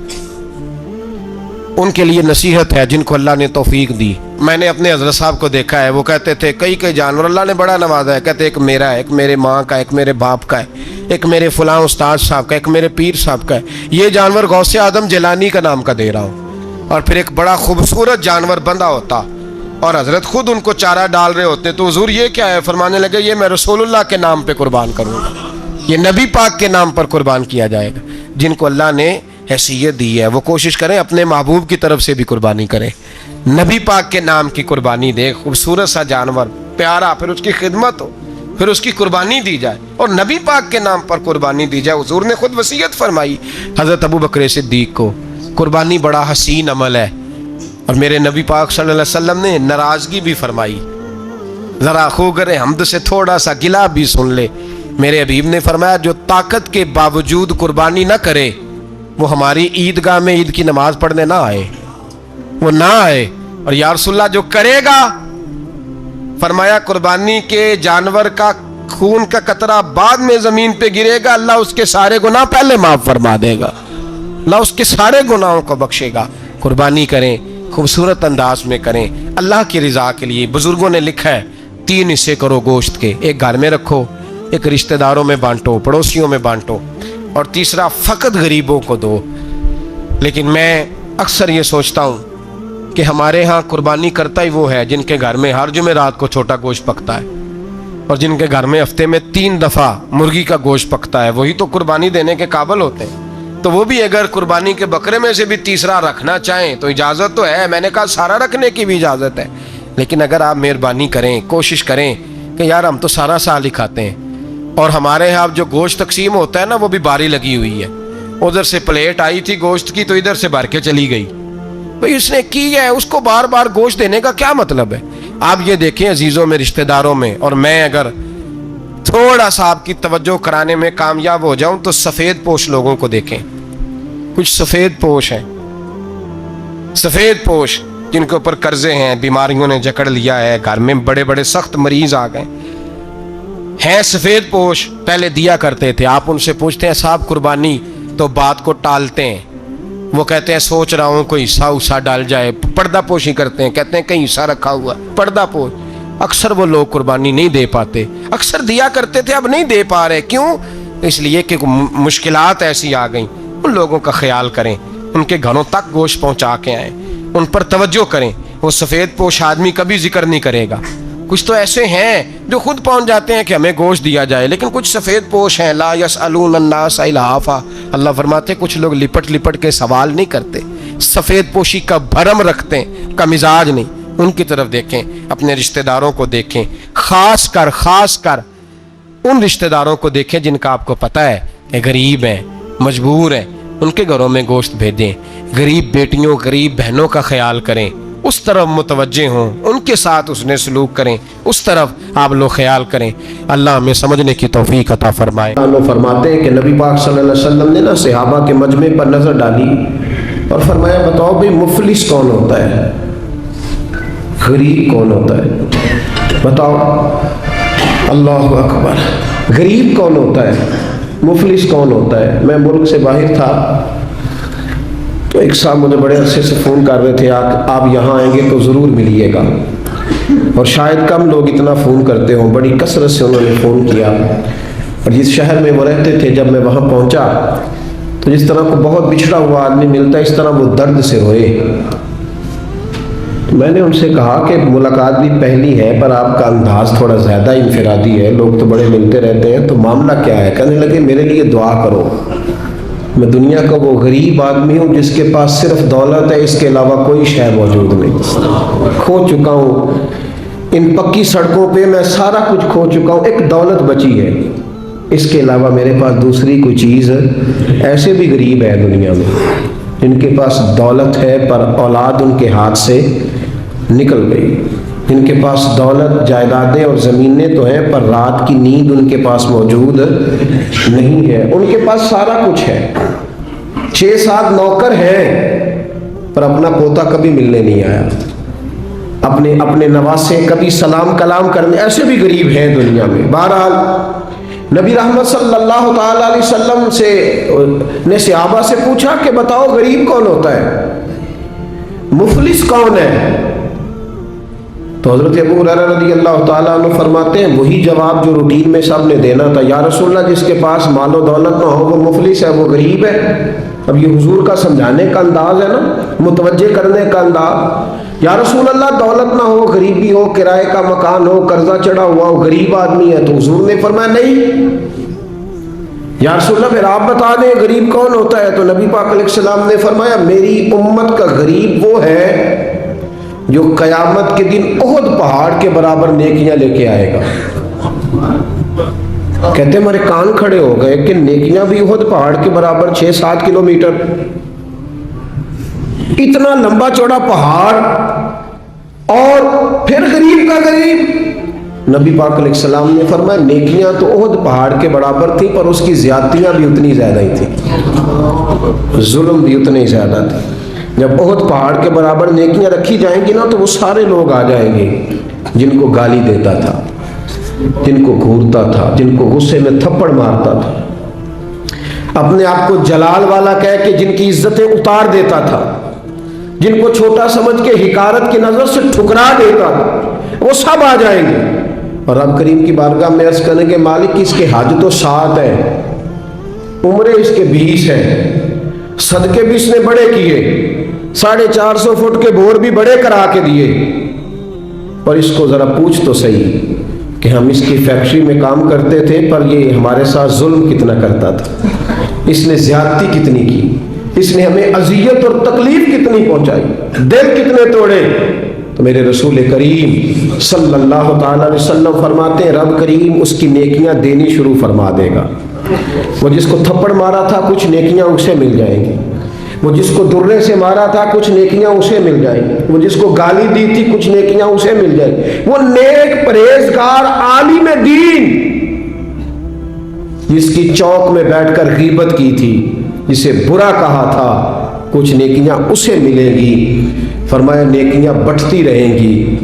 ان کے لیے نصیحت ہے, جن کو اللہ نے توفیق دی. میں نے اپنے حضرت صاحب کو دیکھا ہے, وہ کہتے تھے کئی جانور اللہ نے بڑا نوازا ہے. کہتے ایک میرا ہے, ایک میرے ماں کا, ایک میرے باپ کا ہے, ایک میرے فلاں استاد صاحب کا, ایک میرے پیر صاحب کا ہے. یہ جانور غوث اعظم جیلانی کا نام کا دے رہا ہوں. اور پھر ایک بڑا خوبصورت جانور بندہ ہوتا اور حضرت خود ان کو چارہ ڈال رہے ہوتے تو حضور یہ کیا ہے؟ فرمانے لگے یہ میں رسول اللہ کے نام پہ قربان کروں گا، یہ نبی پاک کے نام پر قربان کیا جائے گا۔ جن کو اللہ نے حیثیت دی ہے وہ کوشش کریں اپنے محبوب کی طرف سے بھی قربانی کریں، نبی پاک کے نام کی قربانی دے، خوبصورت سا جانور پیارا، پھر اس کی خدمت ہو، پھر اس کی قربانی دی جائے اور نبی پاک کے نام پر قربانی دی جائے۔ حضور نے خود وصیت فرمائی حضرت ابو بکر صدیق کو، قربانی بڑا حسین عمل ہے، اور میرے نبی پاک صلی اللہ علیہ وسلم نے ناراضگی بھی فرمائی، ذرا خوگر حمد سے تھوڑا سا گلا بھی سن لے۔ میرے حبیب نے فرمایا جو طاقت کے باوجود قربانی نہ کرے وہ ہماری عیدگاہ میں عید کی نماز پڑھنے نہ آئے، وہ نہ آئے۔ اور یا رسول اللہ جو کرے گا، فرمایا قربانی کے جانور کا خون کا قطرہ بعد میں زمین پہ گرے گا، اللہ اس کے سارے گناہ پہلے معاف فرما دے گا، اللہ اس کے سارے گناہوں کو بخشے گا۔ قربانی کریں، خوبصورت انداز میں کریں، اللہ کی رضا کے لیے۔ بزرگوں نے لکھا ہے 3 حصے کرو گوشت کے، ایک گھر میں رکھو، ایک رشتہ داروں میں بانٹو، پڑوسیوں میں بانٹو، اور تیسرا فقط غریبوں کو دو۔ لیکن میں اکثر یہ سوچتا ہوں کہ ہمارے ہاں قربانی کرتا ہی وہ ہے جن کے گھر میں ہر جمعرات کو چھوٹا گوشت پکتا ہے، اور جن کے گھر میں ہفتے میں 3 دفعہ مرغی کا گوشت پکتا ہے، وہی تو قربانی دینے کے قابل ہوتے ہیں۔ تو وہ بھی اگر قربانی کے بکرے میں سے بھی تیسرا رکھنا چاہیں تو اجازت تو ہے، میں نے کہا سارا رکھنے کی بھی اجازت ہے، لیکن اگر آپ مہربانی کریں، کوشش کریں کہ یار ہم تو سارا سال ہی کھاتے ہیں، اور ہمارے یہاں جو گوشت تقسیم ہوتا ہے نا وہ بھی باری لگی ہوئی ہے، ادھر سے پلیٹ آئی تھی گوشت کی تو ادھر سے بھر کے چلی گئی، بھئی اس نے کی ہے، اس کو بار بار گوشت دینے کا کیا مطلب ہے؟ آپ یہ دیکھیں عزیزوں میں، رشتہ داروں میں، اور میں اگر تھوڑا سا آپ کی توجہ کرانے میں کامیاب ہو جاؤں تو سفید پوش لوگوں کو دیکھیں، کچھ سفید پوش ہیں، سفید پوش جن کے اوپر قرضے ہیں، بیماریوں نے جکڑ لیا ہے، گھر میں بڑے بڑے سخت مریض آ گئے ہیں، سفید پوش پہلے دیا کرتے تھے۔ آپ ان سے پوچھتے ہیں صاحب قربانی، تو بات کو ٹالتے ہیں، وہ کہتے ہیں سوچ رہا ہوں کوئی حصہ ڈال جائے، پردہ پوشی کرتے ہیں، کہتے ہیں کہیں حصہ رکھا ہوا، پردہ پوش۔ اکثر وہ لوگ قربانی نہیں دے پاتے، اکثر دیا کرتے تھے اب نہیں دے پا رہے، کیوں؟ اس لیے کہ مشکلات ایسی آ گئیں۔ ان لوگوں کا خیال کریں، ان کے گھروں تک گوشت پہنچا کے آئیں، ان پر توجہ کریں۔ وہ سفید پوش آدمی کبھی ذکر نہیں کرے گا، کچھ تو ایسے ہیں جو خود پہنچ جاتے ہیں کہ ہمیں گوشت دیا جائے، لیکن کچھ سفید پوش ہیں لا یسألون الناس الحافا، اللہ فرماتے ہیں کچھ لوگ لپٹ لپٹ کے سوال نہیں کرتے، سفید پوشی کا بھرم رکھتے ہیں، کا مزاج نہیں۔ ان کی طرف دیکھیں، اپنے رشتہ داروں کو دیکھیں، خاص کر ان رشتہ داروں کو دیکھیں جن کا آپ کو پتہ ہے کہ غریب ہیں، مجبور ہیں، ان کے گھروں میں گوشت بھیجیں۔ غریب بیٹیوں، غریب بہنوں کا خیال کریں، اس طرف متوجہ ہوں، ان کے ساتھ اس نے سلوک کریں، اس طرف آپ لوگ خیال کریں۔ اللہ ہمیں سمجھنے کی توفیق عطا فرمائے۔ فرماتے ہیں کہ نبی پاک صلی اللہ علیہ وسلم نے صحابہ کے مجمع پر نظر ڈالی اور فرمایا بتاؤ بھئی مفلس کون ہوتا ہے، غریب کون ہوتا ہے؟ بتاؤ، اللہ اکبر، غریب کون ہوتا ہے، مفلس کون ہوتا ہے؟ میں ملک سے باہر تھا تو ایک صاحب مجھے بڑے عرصے سے فون کر رہے تھے آپ یہاں آئیں گے تو ضرور ملیے گا، اور شاید کم لوگ اتنا فون کرتے ہوں، بڑی کثرت سے انہوں نے فون کیا، اور جس شہر میں وہ رہتے تھے جب میں وہاں پہنچا تو جس طرح کو بہت بچھڑا ہوا آدمی ملتا ہے اس طرح وہ درد سے روئے۔ میں نے ان سے کہا کہ ملاقات بھی پہلی ہے پر آپ کا انداز تھوڑا زیادہ انفرادی ہے، لوگ تو بڑے ملتے رہتے ہیں، تو معاملہ کیا ہے؟ کہنے لگے میرے لیے دعا کرو، میں دنیا کا وہ غریب آدمی ہوں جس کے پاس صرف دولت ہے، اس کے علاوہ کوئی شے موجود نہیں، کھو چکا ہوں، ان پکی سڑکوں پہ میں سارا کچھ کھو چکا ہوں، ایک دولت بچی ہے، اس کے علاوہ میرے پاس دوسری کوئی چیز ہے۔ ایسے بھی غریب ہے دنیا میں جن کے پاس دولت ہے پر اولاد ان کے ہاتھ سے نکل گئی، جن کے پاس دولت، جائیدادیں اور زمینیں تو ہیں پر رات کی نیند ان کے پاس موجود نہیں ہے۔ ان کے پاس سارا کچھ ہے، 6-7 نوکر ہیں پر اپنا پوتا کبھی ملنے نہیں آیا، اپنے نواسے کبھی سلام کلام کرنے، ایسے بھی غریب ہیں دنیا میں۔ بہرحال نبی رحمت صلی اللہ تعالی علیہ وسلم نے صحابہ سے پوچھا کہ بتاؤ غریب کون ہوتا ہے، مفلس کون ہے؟ تو حضرت ابو ہریرہ رضی اللہ تعالیٰ عنہ فرماتے ہیں وہی جواب جو روٹین میں سب نے دینا تھا، یا رسول اللہ جس کے پاس مال و دولت نہ ہو وہ مفلس ہے، وہ غریب ہے۔ اب یہ حضور کا سمجھانے کا انداز ہے نا، متوجہ کرنے کا انداز۔ یا رسول اللہ دولت نہ ہو، غریبی ہو، کرائے کا مکان ہو، قرضہ چڑھا ہوا ہو، غریب آدمی ہے، تو حضور نے فرمایا نہیں۔ یا رسول اللہ پھر آپ بتا دیں غریب کون ہوتا ہے؟ تو نبی پاک علیہ السلام نے فرمایا میری امت کا غریب وہ ہے جو قیامت کے دن احد پہاڑ کے برابر نیکیاں لے کے آئے گا۔ کہتے ہیں ہمارے کان کھڑے ہو گئے کہ نیکیاں بھی احد پہاڑ کے برابر 6-7 کلومیٹر، اتنا لمبا چوڑا پہاڑ، اور پھر غریب کا غریب۔ نبی پاک علیہ السلام نے فرمایا نیکیاں تو احد پہاڑ کے برابر تھیں، پر اس کی زیادتیاں بھی اتنی زیادہ ہی تھیں، ظلم بھی اتنے ہی زیادہ تھے۔ جب احد پہاڑ کے برابر نیکیاں رکھی جائیں گی نا تو وہ سارے لوگ آ جائیں گے جن کو گالی دیتا تھا، جن کو گھورتا تھا، جن کو غصے میں تھپڑ مارتا تھا، اپنے آپ کو جلال والا کہہ کے جن کی عزتیں اتار دیتا تھا، جن کو چھوٹا سمجھ کے حقارت کی نظر سے ٹھکرا دیتا تھا، وہ سب آ جائیں گے۔ اور رب کریم کی بارگاہ میں عرض کریں گے مالک اس کے حج تو 7 ہے، عمریں اس کے 20 ہے، صدقے بھی اس نے بڑے کیے، 450 فٹ کے بور بھی بڑے کرا کے دیے، اور اس کو ذرا پوچھ تو صحیح کہ ہم اس کی فیکٹری میں کام کرتے تھے پر یہ ہمارے ساتھ ظلم کتنا کرتا تھا، اس نے زیادتی کتنی کی، اس نے ہمیں اذیت اور تکلیف کتنی پہنچائی، دل کتنے توڑے۔ تو میرے رسول کریم صلی اللہ تعالی علیہ وسلم فرماتے ہیں رب کریم اس کی نیکیاں دینی شروع فرما دے گا۔ وہ جس کو تھپڑ مارا تھا کچھ نیکیاں اسے مل جائیں گی، وہ جس کو درے سے مارا تھا کچھ نیکیاں اسے مل جائیں گی، وہ جس کو گالی دی تھی کچھ نیکیاں اسے مل جائیں گی، وہ نیک پرہیزگار عالم دین جس کی چوک میں بیٹھ کر غیبت کی تھی، جسے برا کہا تھا، کچھ نیکیاں اسے ملیں گی۔ فرمایا نیکیاں بٹتی رہیں گی،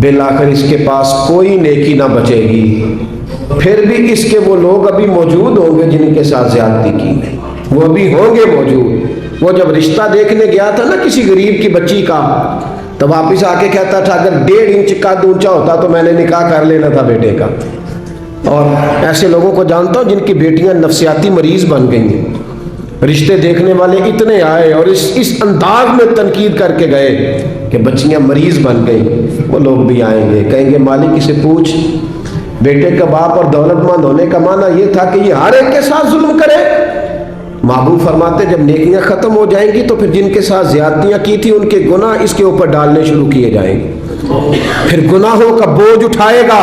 بالآخر اس کے پاس کوئی نیکی نہ بچے گی، پھر بھی اس کے وہ لوگ ابھی موجود ہوں گے جن کے ساتھ زیادتی کی، وہ ابھی ہوں گے موجود۔ وہ جب رشتہ دیکھنے گیا تھا نا کسی غریب کی بچی کا، تو واپس آ کے کہتا تھا اگر 1.5 انچ قد اونچا ہوتا تو میں نے نکاح کر لینا تھا بیٹے کا۔ اور ایسے لوگوں کو جانتا ہوں جن کی بیٹیاں نفسیاتی مریض بن گئی ہیں، رشتے دیکھنے والے اتنے آئے اور اس انداز میں تنقید کر کے گئے کہ بچیاں مریض بن گئی۔ وہ لوگ بھی آئیں گے کہیں گے مالک اسے پوچھ، بیٹے کا باپ اور دولت مند ہونے کا معنی یہ تھا کہ یہ ہر ایک کے ساتھ ظلم کرے؟ محبوب فرماتے جب نیکیاں ختم ہو جائیں گی تو پھر جن کے ساتھ زیادتیاں کی تھی ان کے گناہ اس کے اوپر ڈالنے شروع کیے جائیں گے، پھر گناہوں کا بوجھ اٹھائے گا۔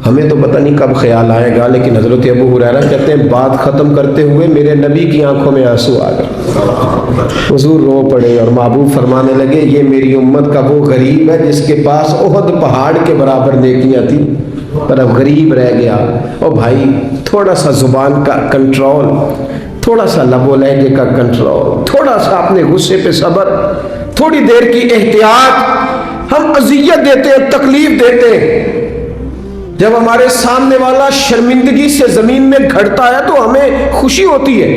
ہمیں تو پتہ نہیں کب خیال آئے گا، لیکن حضرت ابو ہریرہ کہتے ہیں بات ختم کرتے ہوئے میرے نبی کی آنکھوں میں آنسو آ گئے، حضور رو پڑے اور محبوب فرمانے لگے یہ میری امت کا وہ غریب ہے جس کے پاس احد پہاڑ کے برابر نیکیاں تھیں پر اب غریب رہ گیا۔ اور بھائی تھوڑا سا زبان کا کنٹرول، تھوڑا سا لب و لہجے کا کنٹرول، تھوڑا سا اپنے غصے پہ صبر، تھوڑی دیر کی احتیاط۔ ہم اذیت دیتے ہیں، تکلیف دیتے ہیں، جب ہمارے سامنے والا شرمندگی سے زمین میں گھڑتا ہے تو ہمیں خوشی ہوتی ہے،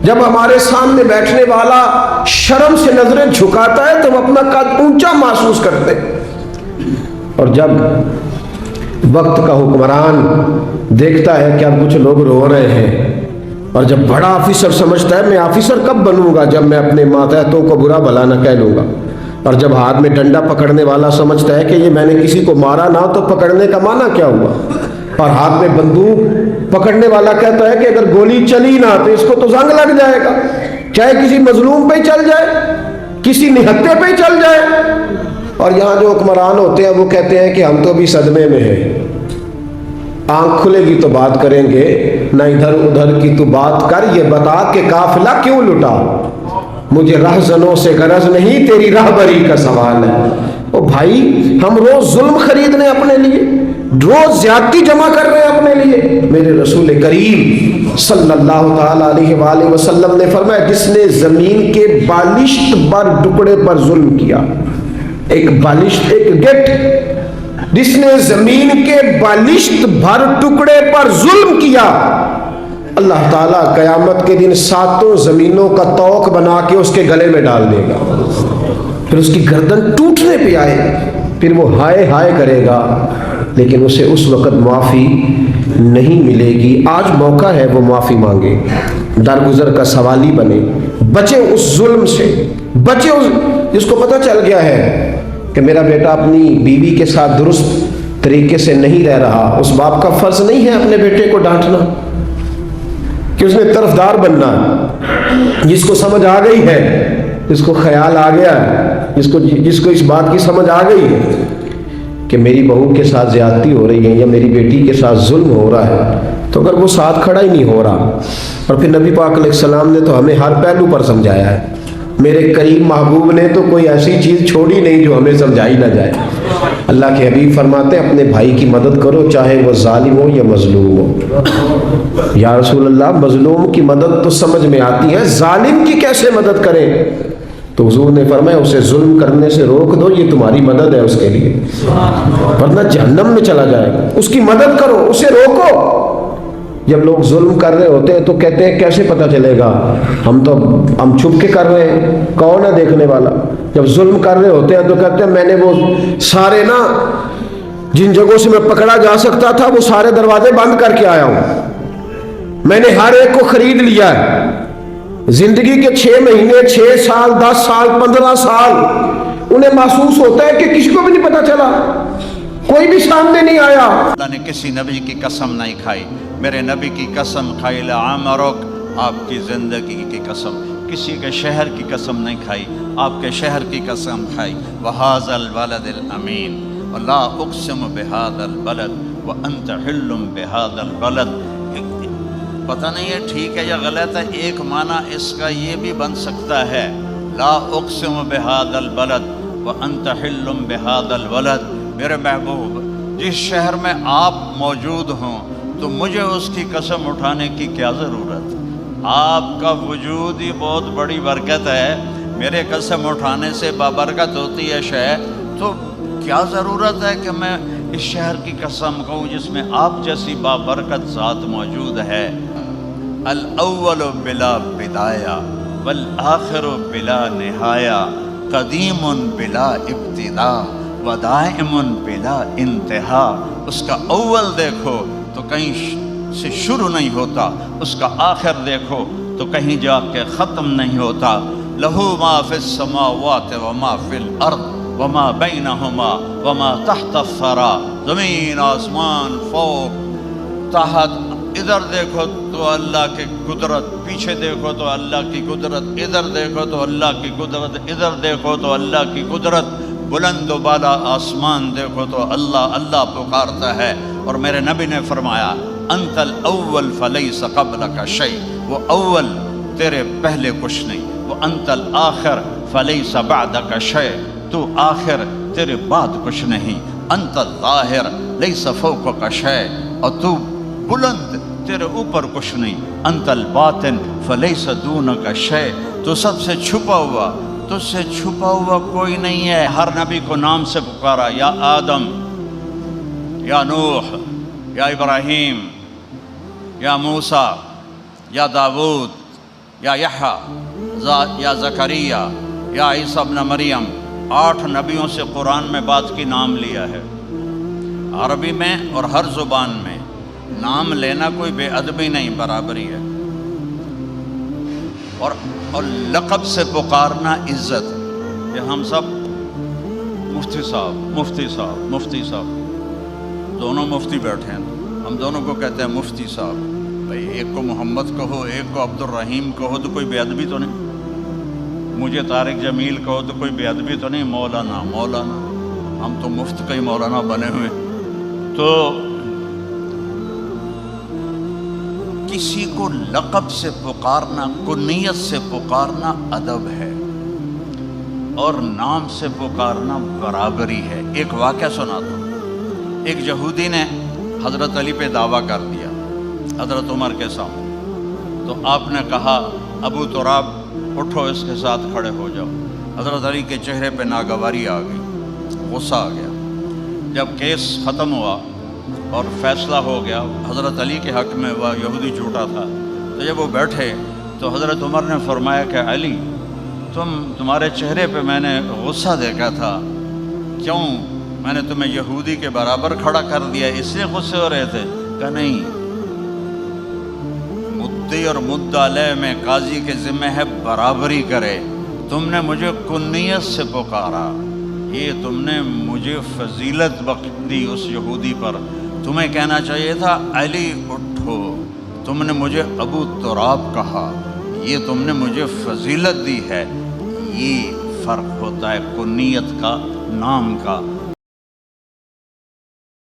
جب ہمارے سامنے بیٹھنے والا شرم سے نظریں جھکاتا ہے تو ہم اپنا قد اونچا محسوس کرتے ہیں، اور جب وقت کا حکمران دیکھتا ہے کہ اب کچھ لوگ رو رہے ہیں، اور جب بڑا آفیسر سمجھتا ہے میں آفیسر کب بنوں گا جب میں اپنے ماتحتوں کو برا بھلا نہ کہہ لوں گا، اور جب ہاتھ میں ڈنڈا پکڑنے والا سمجھتا ہے کہ یہ میں نے کسی کو مارا نہ تو پکڑنے کا معنی کیا ہوا، اور ہاتھ میں بندوق پکڑنے والا کہتا ہے کہ اگر گولی چلی نہ تو اس کو تو زنگ لگ جائے گا، چاہے کسی مظلوم پہ چل جائے، کسی نہتے پہ چل جائے۔ اور یہاں جو حکمران ہوتے ہیں وہ کہتے ہیں کہ ہم تو بھی صدمے میں ہیں، آنکھ کھلے گی تو بات کریں گے، نہ ادھر ادھر کی تو بات کر، یہ بتا کہ قافلہ کیوں لٹا، مجھے رہزنوں سے غرض نہیں تیری راہبری کا سوال ہے۔ او بھائی ہم روز ظلم خرید رہے ہیں اپنے لیے، روز زیادتی جمع کر رہے ہیں اپنے لیے۔ میرے رسول کریم صلی اللہ تعالی علیہ وآلہ وسلم نے فرمایا جس نے زمین کے بالشت بر ٹکڑے پر ظلم کیا، ایک بالشت ایک گٹ، جس نے زمین کے بالشت بھر ٹکڑے پر ظلم کیا، اللہ تعالیٰ قیامت کے دن 7 زمینوں کا توق بنا کے اس کے گلے میں ڈال دے گا، پھر اس کی گردن ٹوٹنے پہ آئے، پھر وہ ہائے ہائے کرے گا، لیکن اسے اس وقت معافی نہیں ملے گی۔ آج موقع ہے وہ معافی مانگے، درگزر کا سوالی بنے، بچے اس ظلم سے۔ بچے جس کو پتہ چل گیا ہے کہ میرا بیٹا اپنی بیوی کے ساتھ درست طریقے سے نہیں رہ رہا، اس باپ کا فرض نہیں ہے اپنے بیٹے کو ڈانٹنا کہ اس نے طرفدار بننا۔ جس کو سمجھ آ گئی ہے، جس کو خیال آ گیا ہے، جس کو اس بات کی سمجھ آ گئی ہے کہ میری بہو کے ساتھ زیادتی ہو رہی ہے یا میری بیٹی کے ساتھ ظلم ہو رہا ہے، تو اگر وہ ساتھ کھڑا ہی نہیں ہو رہا، اور پھر نبی پاک علیہ السلام نے تو ہمیں ہر پہلو پر سمجھایا ہے، میرے کریم محبوب نے تو کوئی ایسی چیز چھوڑی نہیں جو ہمیں سمجھائی نہ جائے۔ اللہ کے حبیب فرماتے ہیں اپنے بھائی کی مدد کرو چاہے وہ ظالم ہو یا مظلوم ہو۔ یا رسول اللہ، مظلوم کی مدد تو سمجھ میں آتی ہے، ظالم کی کیسے مدد کریں؟ تو حضور نے فرمایا اسے ظلم کرنے سے روک دو، یہ تمہاری مدد ہے اس کے لیے، ورنہ جہنم میں چلا جائے گا۔ اس کی مدد کرو، اسے روکو۔ جب لوگ ظلم کر رہے ہوتے ہیں تو کہتے ہیں کیسے پتہ چلے گا، ہم چھپ کے کر رہے ہیں، کون ہے دیکھنے والا؟ جب ظلم کر رہے ہوتے ہیں تو کہتے ہیں میں نے وہ سارے جن جگہوں سے میں پکڑا جا سکتا تھا وہ سارے دروازے بند کر کے آیا ہوں، میں نے ہر ایک کو خرید لیا ہے۔ زندگی کے 6 مہینے، 6 سال، 10 سال، 15 سال انہیں محسوس ہوتا ہے کہ کسی کو بھی نہیں پتہ چلا، کوئی بھی سامنے نہیں آیا۔ اللہ نے کسی نبی کی قسم نہیں کھائی، میرے نبی کی قسم کھائی لعمرک، آپ کی زندگی کی قسم، کسی کے شہر کی قسم نہیں کھائی، آپ کے شہر کی قسم کھائی۔ وَهَذَا الْبَلَدِ الْأَمِينَ وَلَا أُقْسِمُ بِهَذَا الْبَلَدِ وَأَنْتَ حِلٌّ بِهَذَا الْبَلَدِ۔ پتہ نہیں ہے ٹھیک ہے یا غلط ہے، ایک معنی اس کا یہ بھی بن سکتا ہے لا اقسم بہذا البلد وانت حل بہذا البلد۔ میرے محبوب، جس شہر میں آپ موجود ہوں تو مجھے اس کی قسم اٹھانے کی کیا ضرورت؟ آپ کا وجود ہی بہت بڑی برکت ہے، میرے قسم اٹھانے سے بابرکت ہوتی ہے شہر، تو کیا ضرورت ہے کہ میں اس شہر کی قسم کہوں جس میں آپ جیسی بابرکت ذات موجود ہے۔ الاول بلا بدایہ والآخر بلا نہایہ، قدیم بلا ابتدا ودائم بلا انتہا۔ اس کا اول دیکھو تو کہیں سے شروع نہیں ہوتا، اس کا آخر دیکھو تو کہیں جا کے ختم نہیں ہوتا۔ لہو ما فی السماوات وما فی الارض وما بینہما وما تحت الثری، زمین آسمان فوق تحت، ادھر دیکھو تو اللہ کی قدرت، پیچھے دیکھو تو اللہ کی قدرت، ادھر دیکھو تو اللہ کی قدرت، ادھر دیکھو تو اللہ کی قدرت، بلند و بالا آسمان دیکھو تو اللہ اللہ پکارتا ہے۔ اور میرے نبی نے فرمایا انت الاول فلیس قبلک شیء، وہ اول تیرے پہلے کچھ نہیں، وہ انت الآخر فلیس بعدک شیء، تو آخر تیرے بعد کچھ نہیں، انت الظاہر لیس فوقک شیء، اور تو بلند تیرے اوپر کچھ نہیں، انت الباطن فلیس دونک شیء، تو سب سے چھپا ہوا، تجھ سے چھپا ہوا کوئی نہیں ہے۔ ہر نبی کو نام سے پکارا، یا آدم، یا نوح، یا ابراہیم، یا موسیٰ، یا داود، یا یحییٰ، یا زکریا، یا عیسیٰ ابن مریم، 8 نبیوں سے قرآن میں بات کی، نام لیا ہے عربی میں اور ہر زبان میں۔ نام لینا کوئی بے ادبی نہیں، برابری ہے، اور لقب سے پکارنا عزت۔ کہ ہم سب مفتی صاحب، مفتی صاحب، مفتی صاحب، دونوں مفتی بیٹھے ہیں، ہم دونوں کو کہتے ہیں مفتی صاحب۔ بھائی ایک کو محمد کہو، ایک کو عبد الرحیم کہو، تو کوئی بے ادبی تو نہیں؟ مجھے طارق جمیل کہو تو کوئی بے ادبی تو نہیں؟ مولانا، مولانا، ہم تو مفت کا ہی مولانا بنے ہوئے۔ تو کسی کو لقب سے پکارنا، کنیت سے پکارنا ادب ہے، اور نام سے پکارنا برابری ہے۔ ایک واقعہ سناتا ہوں۔ ایک یہودی نے حضرت علی پہ دعویٰ کر دیا حضرت عمر کے سامنے، تو آپ نے کہا ابو تراب اٹھو، اس کے ساتھ کھڑے ہو جاؤ۔ حضرت علی کے چہرے پہ ناگواری آ گئی، غصہ آ گیا۔ جب کیس ختم ہوا اور فیصلہ ہو گیا حضرت علی کے حق میں، وہ یہودی جھوٹا تھا، تو جب وہ بیٹھے تو حضرت عمر نے فرمایا کہ علی، تمہارے چہرے پہ میں نے غصہ دیکھا تھا، کیوں میں نے تمہیں یہودی کے برابر کھڑا کر دیا، اس لیے غصے ہو رہے تھے؟ کہ نہیں، مدعی اور مدعا علیہ میں قاضی کے ذمہ ہے برابری کرے، تم نے مجھے کنیت سے پکارا، یہ تم نے مجھے فضیلت بخش دی اس یہودی پر، تمہیں کہنا چاہیے تھا علی اٹھو، تم نے مجھے ابو تراب کہا، یہ تم نے مجھے فضیلت دی ہے۔ یہ فرق ہوتا ہے کنیت کا، نام کا۔